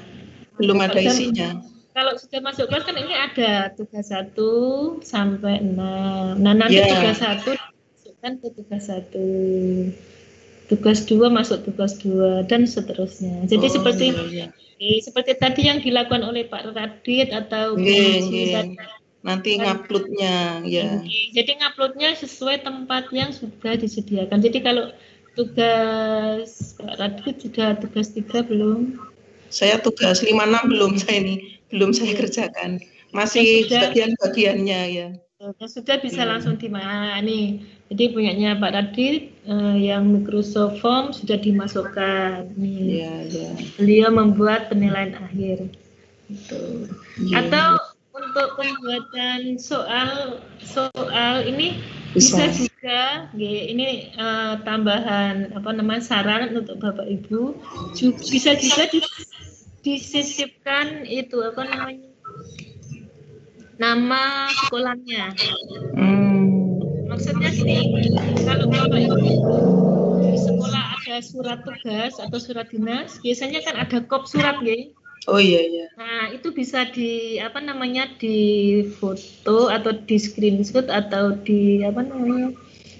Belum ada isinya. Kalau sudah masuk kelas kan ini ada tugas 1 sampai 6. Nah, nanti tugas 1 dimasukkan ke tugas 1. Tugas 2 masuk tugas 2 dan seterusnya. Jadi seperti tadi yang dilakukan oleh Pak Radit atau nanti nguploadnya ya. Jadi nguploadnya sesuai tempat yang sudah disediakan. Jadi kalau tugas Pak Radit sudah tugas 3 belum? Saya tugas 5-6 belum saya kerjakan. Masih bagian-bagiannya ya. Sudah bisa langsung nih. Jadi punyanya Pak Radit yang Microsoft Form sudah dimasukkan. Nih. Ya. Beliau membuat penilaian akhir. Gitu. Atau untuk pembuatan soal ini bisa juga ini tambahan saran untuk Bapak Ibu bisa juga disisipkan itu nama sekolahnya. Maksudnya gini, kalau Bapak Ibu di sekolah ada surat tugas atau surat dinas, biasanya kan ada kop surat nggih. Oh iya. Nah, itu bisa di di foto atau di screenshot atau di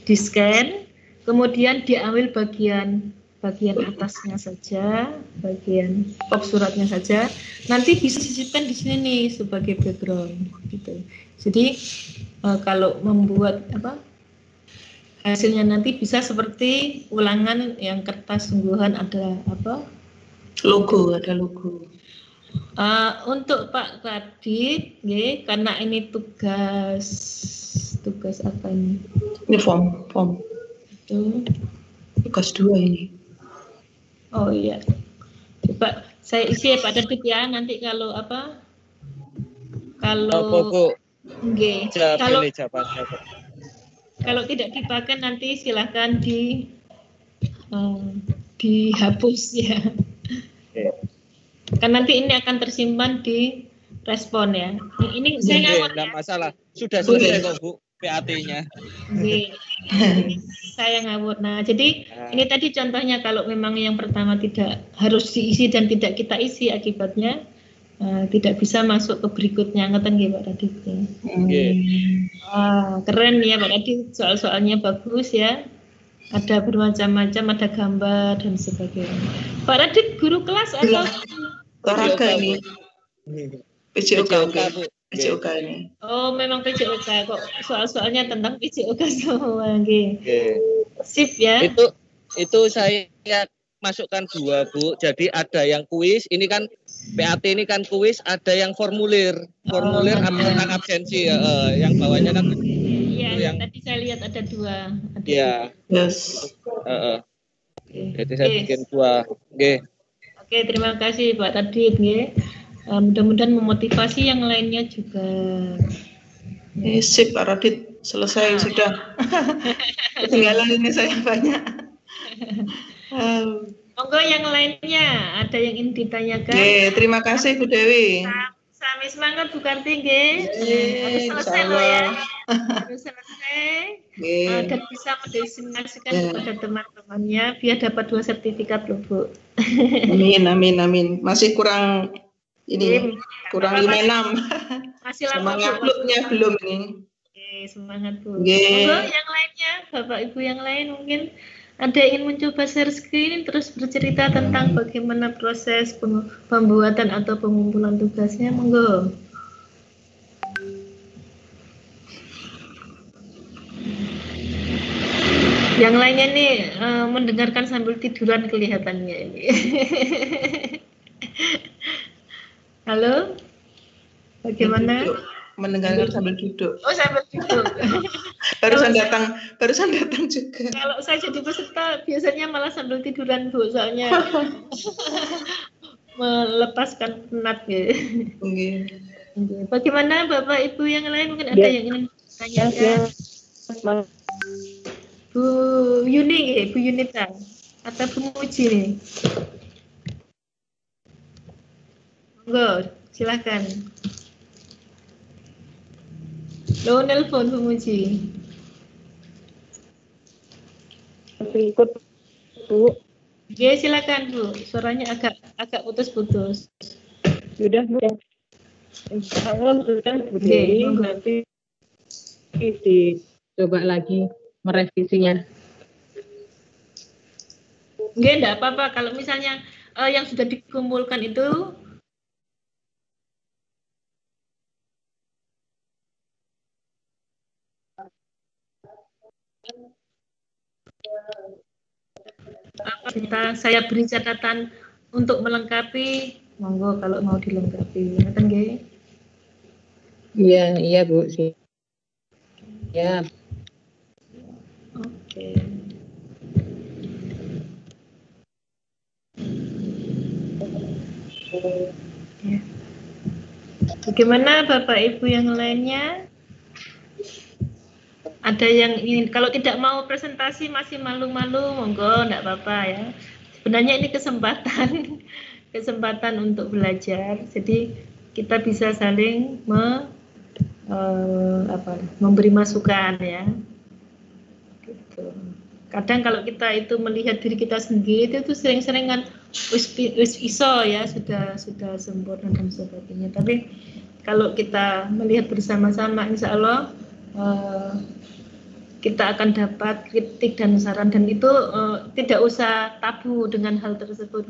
di scan, kemudian diambil bagian bagian atasnya saja, bagian top suratnya saja. Nanti bisa disisipkan di sini nih sebagai background gitu. Jadi kalau membuat hasilnya nanti bisa seperti ulangan yang kertas sungguhan ada logo, ada logo. Untuk Pak Radit, karena ini tugas apa ini? Ini form. Itu. Tugas 2 ini. Oh iya. Coba saya isi ya Pak Radit ya, nanti kalau kalau tidak dipakai nanti silahkan dihapus ya. Kan nanti ini akan tersimpan di respon ya. Ini saya ngawur ya. Masalah. Sudah selesai kok Bu PAT-nya. Saya ngawur. Nah, jadi ini tadi contohnya kalau memang yang pertama tidak harus diisi dan tidak kita isi akibatnya tidak bisa masuk ke berikutnya. Ngeten nggih Pak Radit. Keren ya Pak Radit, soal-soalnya bagus ya. Ada bermacam-macam, ada gambar dan sebagainya. Pak Radit guru kelas atau olahraga ini? PJOK ini. Oh, memang PJOK kok. Soal-soalnya tentang PJOK semua, Sip ya. Itu saya masukkan 2 Bu. Jadi ada yang kuis, ini kan PAT ini kan kuis, ada yang formulir tentang absensi yang bawahnya kan. Iya, yang tadi saya lihat ada 2. Iya. Yes. Jadi saya bikin 2. Oke, terima kasih Pak Radit mudah-mudahan memotivasi yang lainnya juga. Sip Pak Radit, selesai sudah. Ketinggalan ini saya banyak. Monggo yang lainnya ada yang ingin ditanyakan. Terima kasih Bu Dewi. Sami semangat Bu Karti harus selesai loh ya. Harus selesai. Dan bisa mendiseminasikan kepada teman-temannya biar dapat 2 sertifikat loh Bu. Amin. Masih kurang ini, kurang 56. Masih lama sama nguploadnya belum ini. Semangat Bu. Monggo yang lainnya, Bapak Ibu yang lain mungkin ada yang ingin mencoba share screen terus bercerita tentang bagaimana proses pembuatan atau pengumpulan tugasnya, monggo. Yang lainnya nih mendengarkan sambil tiduran kelihatannya ini. Halo, bagaimana? Mendengarkan sambil duduk. Oh, sambil duduk. barusan datang juga. Kalau saya jadi peserta biasanya malah sambil tiduran Bu, soalnya melepaskan penat gitu. Bagaimana Bapak Ibu yang lain mungkin ada yang ingin tanyakan? Bu Yuni, Bu Yunita atau Bu Muji nih? Monggo, silakan. Lo nelpon Bu Muji. Ikut Bu. Ya silakan Bu. Suaranya agak putus-putus. Sudah Bu. Insya Allah sudah Bu Dewi. Nanti dicoba lagi merevisinya. Enggak apa-apa kalau misalnya yang sudah dikumpulkan itu saya beri catatan untuk melengkapi, monggo kalau mau dilengkapi, ngerti nggih? Iya Bu sih. Ya. Oke. Ya. Bagaimana Bapak Ibu yang lainnya? Ada yang ingin, kalau tidak mau presentasi masih malu-malu, monggo, enggak apa-apa ya. Sebenarnya ini kesempatan untuk belajar. Jadi kita bisa saling memberi masukan ya. Gitu. Kadang kalau kita itu melihat diri kita sendiri itu sering-sering kan wis iso ya, sudah sempurna dan sebagainya. Tapi kalau kita melihat bersama-sama, insya Allah kita akan dapat kritik dan saran, dan itu tidak usah tabu dengan hal tersebut.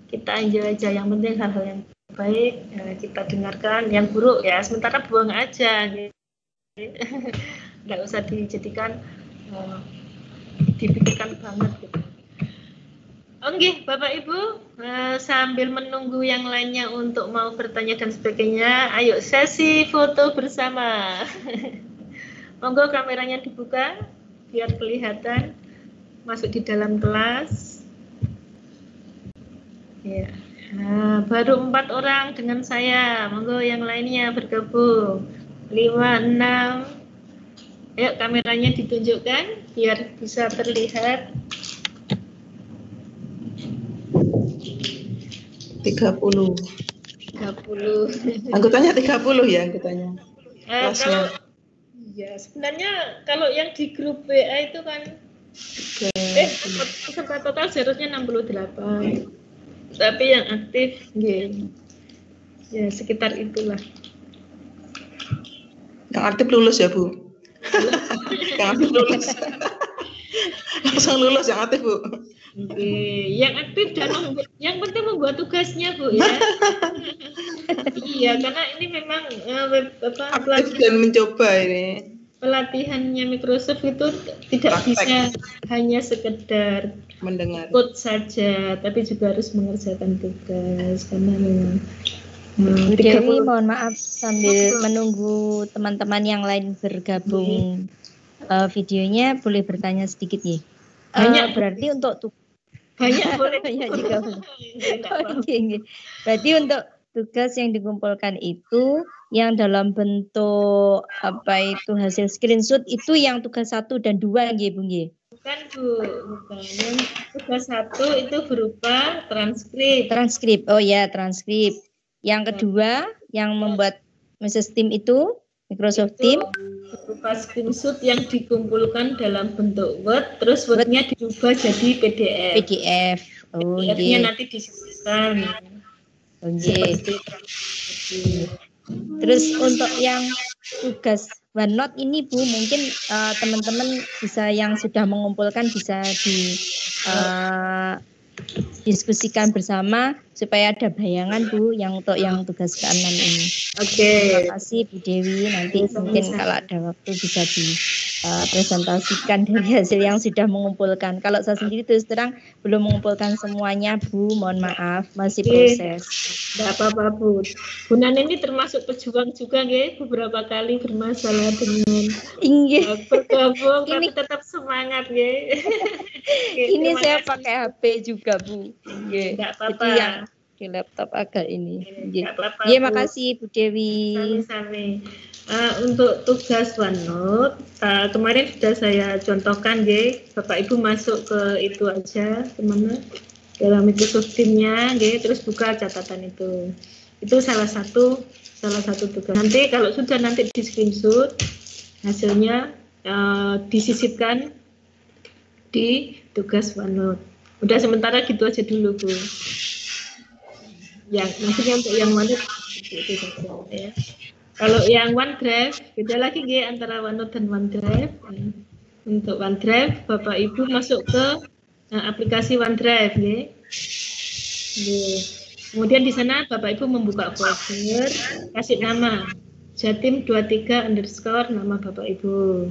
Kita enjoy aja, yang penting hal-hal yang baik kita dengarkan, yang buruk ya sementara buang aja. Nggak usah dijadikan dipikirkan banget gitu. Oke, Bapak Ibu, sambil menunggu yang lainnya untuk mau bertanya dan sebagainya, ayo sesi foto bersama. Monggo kameranya dibuka biar kelihatan masuk di dalam kelas. Ya. Nah, baru 4 orang dengan saya. Monggo yang lainnya bergabung. 5, 6. Ayo kameranya ditunjukkan biar bisa terlihat. 30. Anggotanya 30 ya anggotanya. Kalau ya sebenarnya kalau yang di grup WA itu kan peserta total seharusnya 68. Tapi yang aktif ya sekitar itulah. Yang aktif lulus ya, Bu? Yang aktif lulus. Langsung lulus yang aktif, Bu. Yang aktif dan yang penting membuat tugasnya, Bu ya. Iya, karena ini memang aktif dan mencoba ini. Pelatihannya Microsoft itu tidak bisa hanya sekedar mendengar code saja, tapi juga harus mengerjakan tugas karena memang. Bu Dewi, mohon maaf sambil menunggu teman-teman yang lain bergabung videonya, boleh bertanya sedikit ya? Banyak berarti untuk banyak boleh banyak juga. Berarti untuk tugas yang dikumpulkan itu yang dalam bentuk apa itu hasil screenshot itu yang tugas 1 dan 2 nggih Bu nggih? Bukan Bu, bukan. Yang tugas 1 itu berupa transkrip. Transkrip. Oh ya, transkrip. Yang kedua yang membuat Microsoft Team itu Microsoft Team berupa screenshot yang dikumpulkan dalam bentuk Word, terus Word-nya diubah jadi PDF. Oh, PDF-nya nanti disisipkan. Okay. Terus untuk yang tugas OneNote ini Bu, mungkin teman-teman bisa yang sudah mengumpulkan bisa diskusikan bersama supaya ada bayangan Bu yang untuk yang tugas ke-6 ini. Oke. Terima kasih Bu Dewi. Nanti mungkin kalau ada waktu bisa dipresentasikan dari hasil yang sudah mengumpulkan. Kalau saya sendiri terus terang belum mengumpulkan semuanya Bu, mohon maaf masih proses. Tidak apa-apa Bu. Bu Nan ini termasuk pejuang juga nggih, beberapa kali bermasalah dengan bergabung tapi tetap semangat nggih. Ini saya pakai HP juga Bu. Tidak apa-apa. Jadi yang di laptop agak ini. Iya, makasih Bu Dewi. Sami-sami. Untuk tugas OneNote kemarin sudah saya contohkan nggih. Bapak Ibu masuk ke itu aja kemana dalam Microsoft Team-nya nggih, terus buka catatan itu. Itu salah satu tugas. Nanti kalau sudah nanti di screenshot hasilnya disisipkan di tugas OneNote. Udah sementara gitu aja dulu Bu. Yang maksudnya untuk yang OneNote itu saja ya. Kalau yang OneDrive beda lagi nggih antara OneNote dan OneDrive. Untuk OneDrive Bapak Ibu masuk ke aplikasi OneDrive nggih. Kemudian di sana Bapak Ibu membuka folder, kasih nama Jatim23 _ nama Bapak Ibu.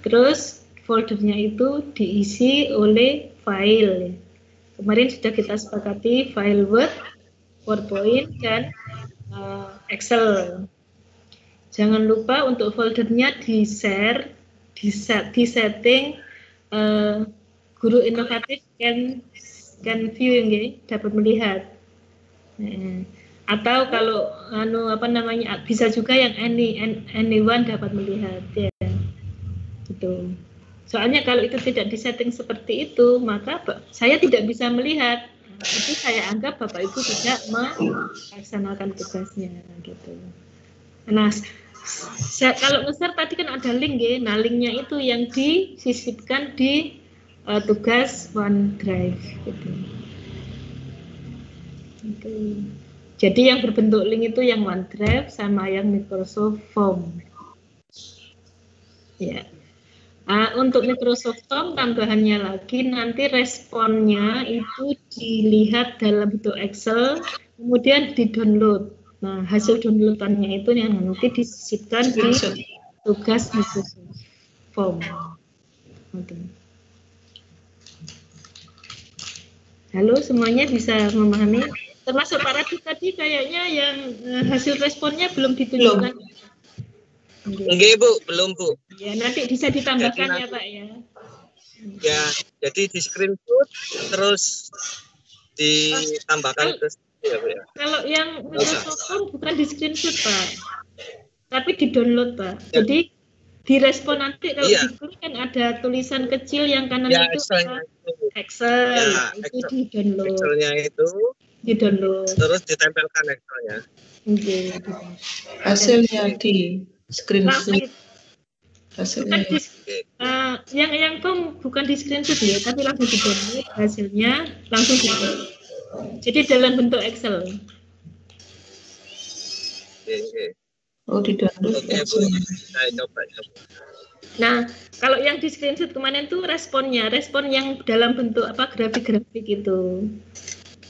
Terus foldernya itu diisi oleh file. Kemarin sudah kita sepakati file Word, PowerPoint, dan Excel. Jangan lupa untuk foldernya di-share, di-setting guru inovatif can view nggih, dapat melihat. Atau kalau bisa juga yang anyone dapat melihat ya. Gitu. Soalnya kalau itu tidak disetting seperti itu, maka saya tidak bisa melihat. Itu saya anggap Bapak Ibu tidak melaksanakan tugasnya gitu. Nah, kalau nge-share tadi kan ada link ya. Nah, linknya itu yang disisipkan di tugas OneDrive gitu. Jadi yang berbentuk link itu yang OneDrive sama yang Microsoft Form. Ya. Untuk Microsoft Form tambahannya lagi nanti responnya itu dilihat dalam bentuk Excel, kemudian di-download. Nah, hasil downloadannya itu yang nanti disisipkan di tugas Microsoft Form. Oke. Halo, semuanya bisa memahami? Termasuk Pak Radit tadi kayaknya yang hasil responnya belum ditunjukkan. Enggak, Bu, belum, Bu. Ya, nanti bisa ditambahkan jadi, ya, Pak ya. Ya, jadi di screenshot terus ditambahkan ke ya, Bu ya. Kalau yang Microsoft Form bukan di screenshot, Pak. Tapi di-download, Pak. Ya. Jadi direspon nanti kalau di kan ada tulisan kecil yang kanan ya, itu Excel. Ya, itu di-download. Excelnya itu di-download. Terus ditempelkan Excelnya. Okay. Hasilnya di screenshot. Hasilnya. Yang form bukan di screenshot ya, tapi langsung di-download hasilnya langsung di-download. Jadi dalam bentuk Excel. Okay. Oh, di-download. Oke, Bu. Saya coba. Nah, kalau yang di screenshot kemarin tuh respon yang dalam bentuk grafik-grafik itu.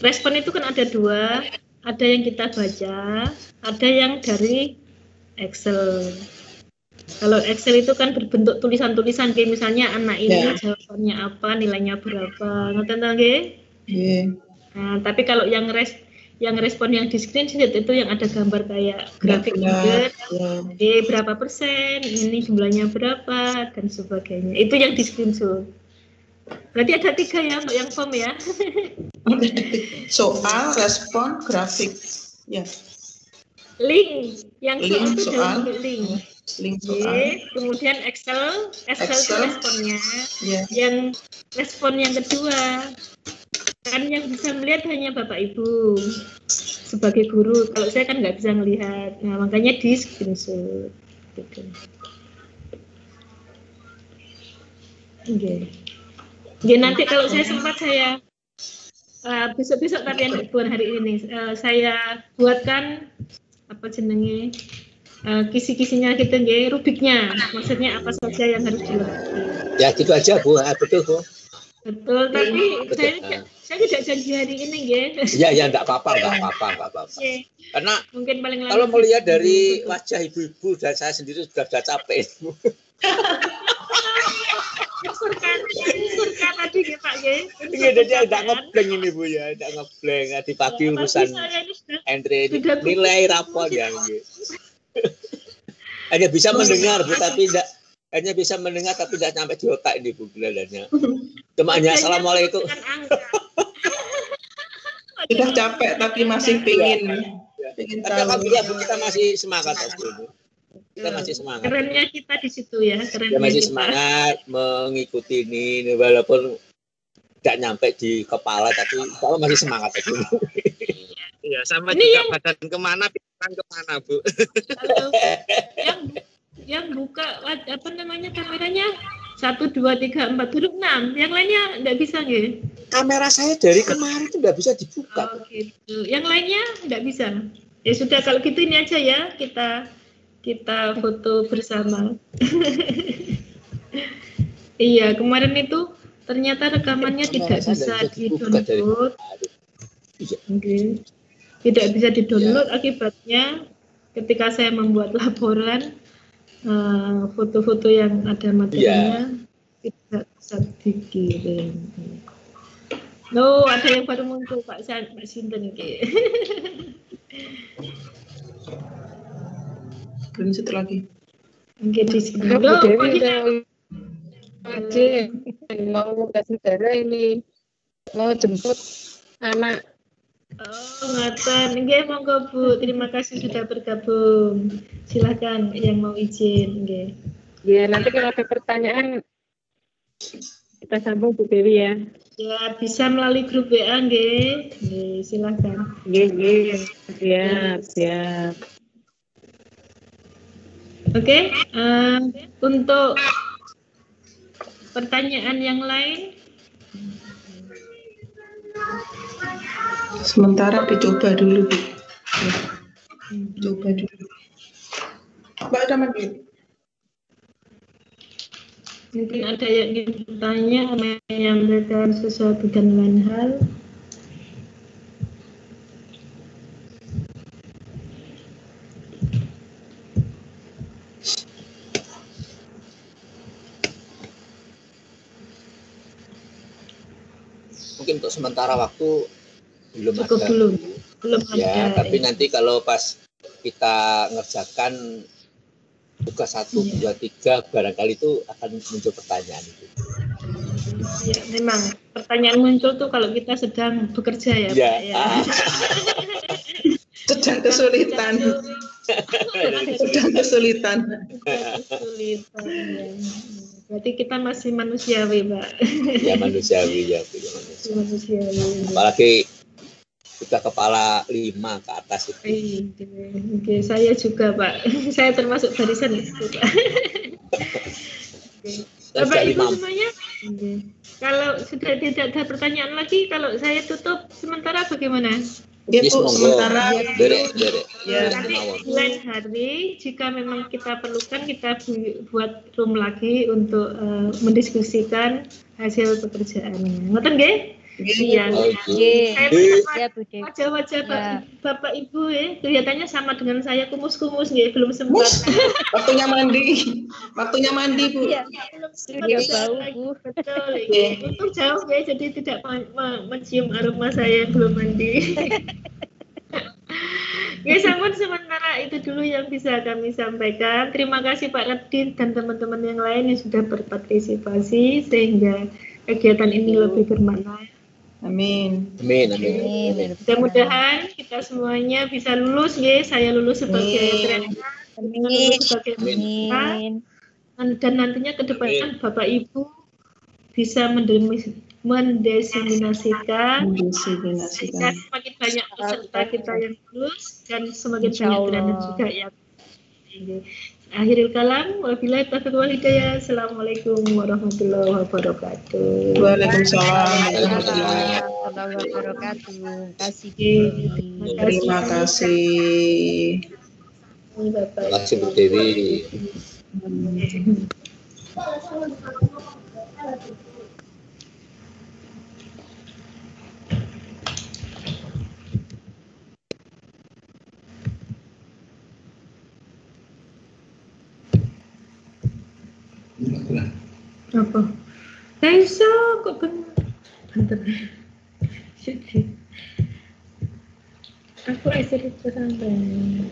Respon itu kan ada dua, ada yang kita baca, ada yang dari Excel. Kalau Excel itu kan berbentuk tulisan-tulisan, kayak misalnya anak ini jawabannya apa, nilainya berapa, ngerti nggih? Iya. Nah, tapi kalau yang respon yang di screenshot itu yang ada gambar kayak grafik berapa persen, ini jumlahnya berapa dan sebagainya. Itu yang di screenshot. Berarti ada 3 ya yang form ya. Soal, respon, grafik. Ya. Link yang soal, link. Link soal. Kemudian Excel itu responnya. Yeah. Yang respon yang kedua kan yang bisa melihat hanya Bapak Ibu sebagai guru. Kalau saya kan nggak bisa melihat. Nah, makanya di screenshot. Gitu. Ya, nanti kalau saya sempat saya besok-besok tapi bukan hari ini saya buatkan kisi-kisinya gitu nggih, rubiknya. Maksudnya apa saja yang harus dilengkapi. Ya gitu aja Bu, betul Bu. Betul, tapi saya tidak janji hari ini nggih. Ya enggak apa-apa. Okay. Karena mungkin paling kalau melihat dari wajah ibu-ibu dan saya sendiri sudah capek. Surkan tadi ya Pak ya. Iya, jadi enggak ngebleng ini Bu ya, enggak ngebleng di pagi urusan entry nilai rapor ya gitu. Hanya bisa mendengar Bu, tapi enggak hanya bisa mendengar tapi tidak sampai di otak ini Bu belajarnya. Cuma hanya assalamualaikum. Sudah capek tapi masih pingin. Tapi alhamdulillah Bu, kita masih semangat Bu. Kita masih semangat. Kerennya kita di situ ya. Kita masih semangat mengikuti ini walaupun tidak nyampe di kepala tapi kalau masih semangat Bu. Iya, sama juga badan kemana, pikiran kemana Bu. Yang buka kameranya 1, 2, 3, 4, 6. Yang lainnya enggak bisa nggih? Kamera saya dari kemarin itu enggak bisa dibuka. Oh gitu. Yang lainnya enggak bisa. Ya sudah kalau gitu ini aja ya kita foto bersama. Iya, kemarin itu ternyata rekamannya tidak bisa di-download. Okay. Tidak bisa di-download akibatnya ketika saya membuat laporan foto-foto yang ada materinya tidak bisa dikirim. No, ada yang baru muncul Pak Sinten iki. Screenshot lagi. Oke, di sini. Mau kasih darah ini mau jemput anak. Oh, ngaten. Nggih, monggo Bu. Terima kasih sudah bergabung. Silakan yang mau izin, nggih. Ya, nanti kalau ada pertanyaan kita sambung Bu Dewi ya. Ya, bisa melalui grup WA, nggih. Nggih, silakan. Nggih. Siap. Oke, untuk pertanyaan yang lain sementara dicoba dulu Bu. Coba dulu Mbak Daman. Mungkin ada yang ingin bertanya, menyampaikan sesuatu dan lain hal. Mungkin untuk sementara waktu belum Cukup ada. belum Ya, ada. tapi nanti kalau pas kita ngerjakan tugas 1, 2, 3, barangkali itu akan muncul pertanyaan itu. Ya, memang pertanyaan muncul tuh kalau kita sedang bekerja ya, Ya. Pak ya. Sedang kesulitan. Sedang kesulitan. Ya. Berarti kita masih manusiawi, Pak. Ya, manusiawi ya. Manusiawi. Apalagi sudah kepala 5 ke atas itu. Oke, saya juga, Pak. Saya termasuk barisan itu, Pak. Bapak Ibu semuanya, kalau sudah tidak ada pertanyaan lagi, kalau saya tutup sementara bagaimana? Ya, Bu, sementara berek. Ya, nanti lain hari jika memang kita perlukan, kita buat room lagi untuk mendiskusikan hasil pekerjaannya. Ngoten nggih? Iya. Wajah-wajah Bapak Ibu ya, kelihatannya sama dengan saya, kumus-kumus nggih, belum sempat. Waktunya mandi, Bu. Iya, belum sempat bau, Bu. Betul. Untuk jauh ya, jadi tidak mencium aroma saya yang belum mandi. Ya, sampun sementara itu dulu yang bisa kami sampaikan. Terima kasih Pak Radin dan teman-teman yang lain yang sudah berpartisipasi sehingga kegiatan ini lebih bermakna. Amin. Mudah-mudahan kita semuanya bisa lulus, ya. Saya lulus sebagai trainer, lulus sebagai peserta, dan nantinya ke depan Bapak Ibu bisa mendesimasikan sehingga semakin banyak peserta kita yang lulus dan semakin banyak trainer juga yang. Akhirul kalam, wabillahi taufiq wal hidayah. Assalamualaikum warahmatullahi wabarakatuh. Waalaikumsalam warahmatullahi wabarakatuh. Terima kasih. Terima kasih Bu Dewi. Apa? Bisa kok bentar. Aku istirahat sampai.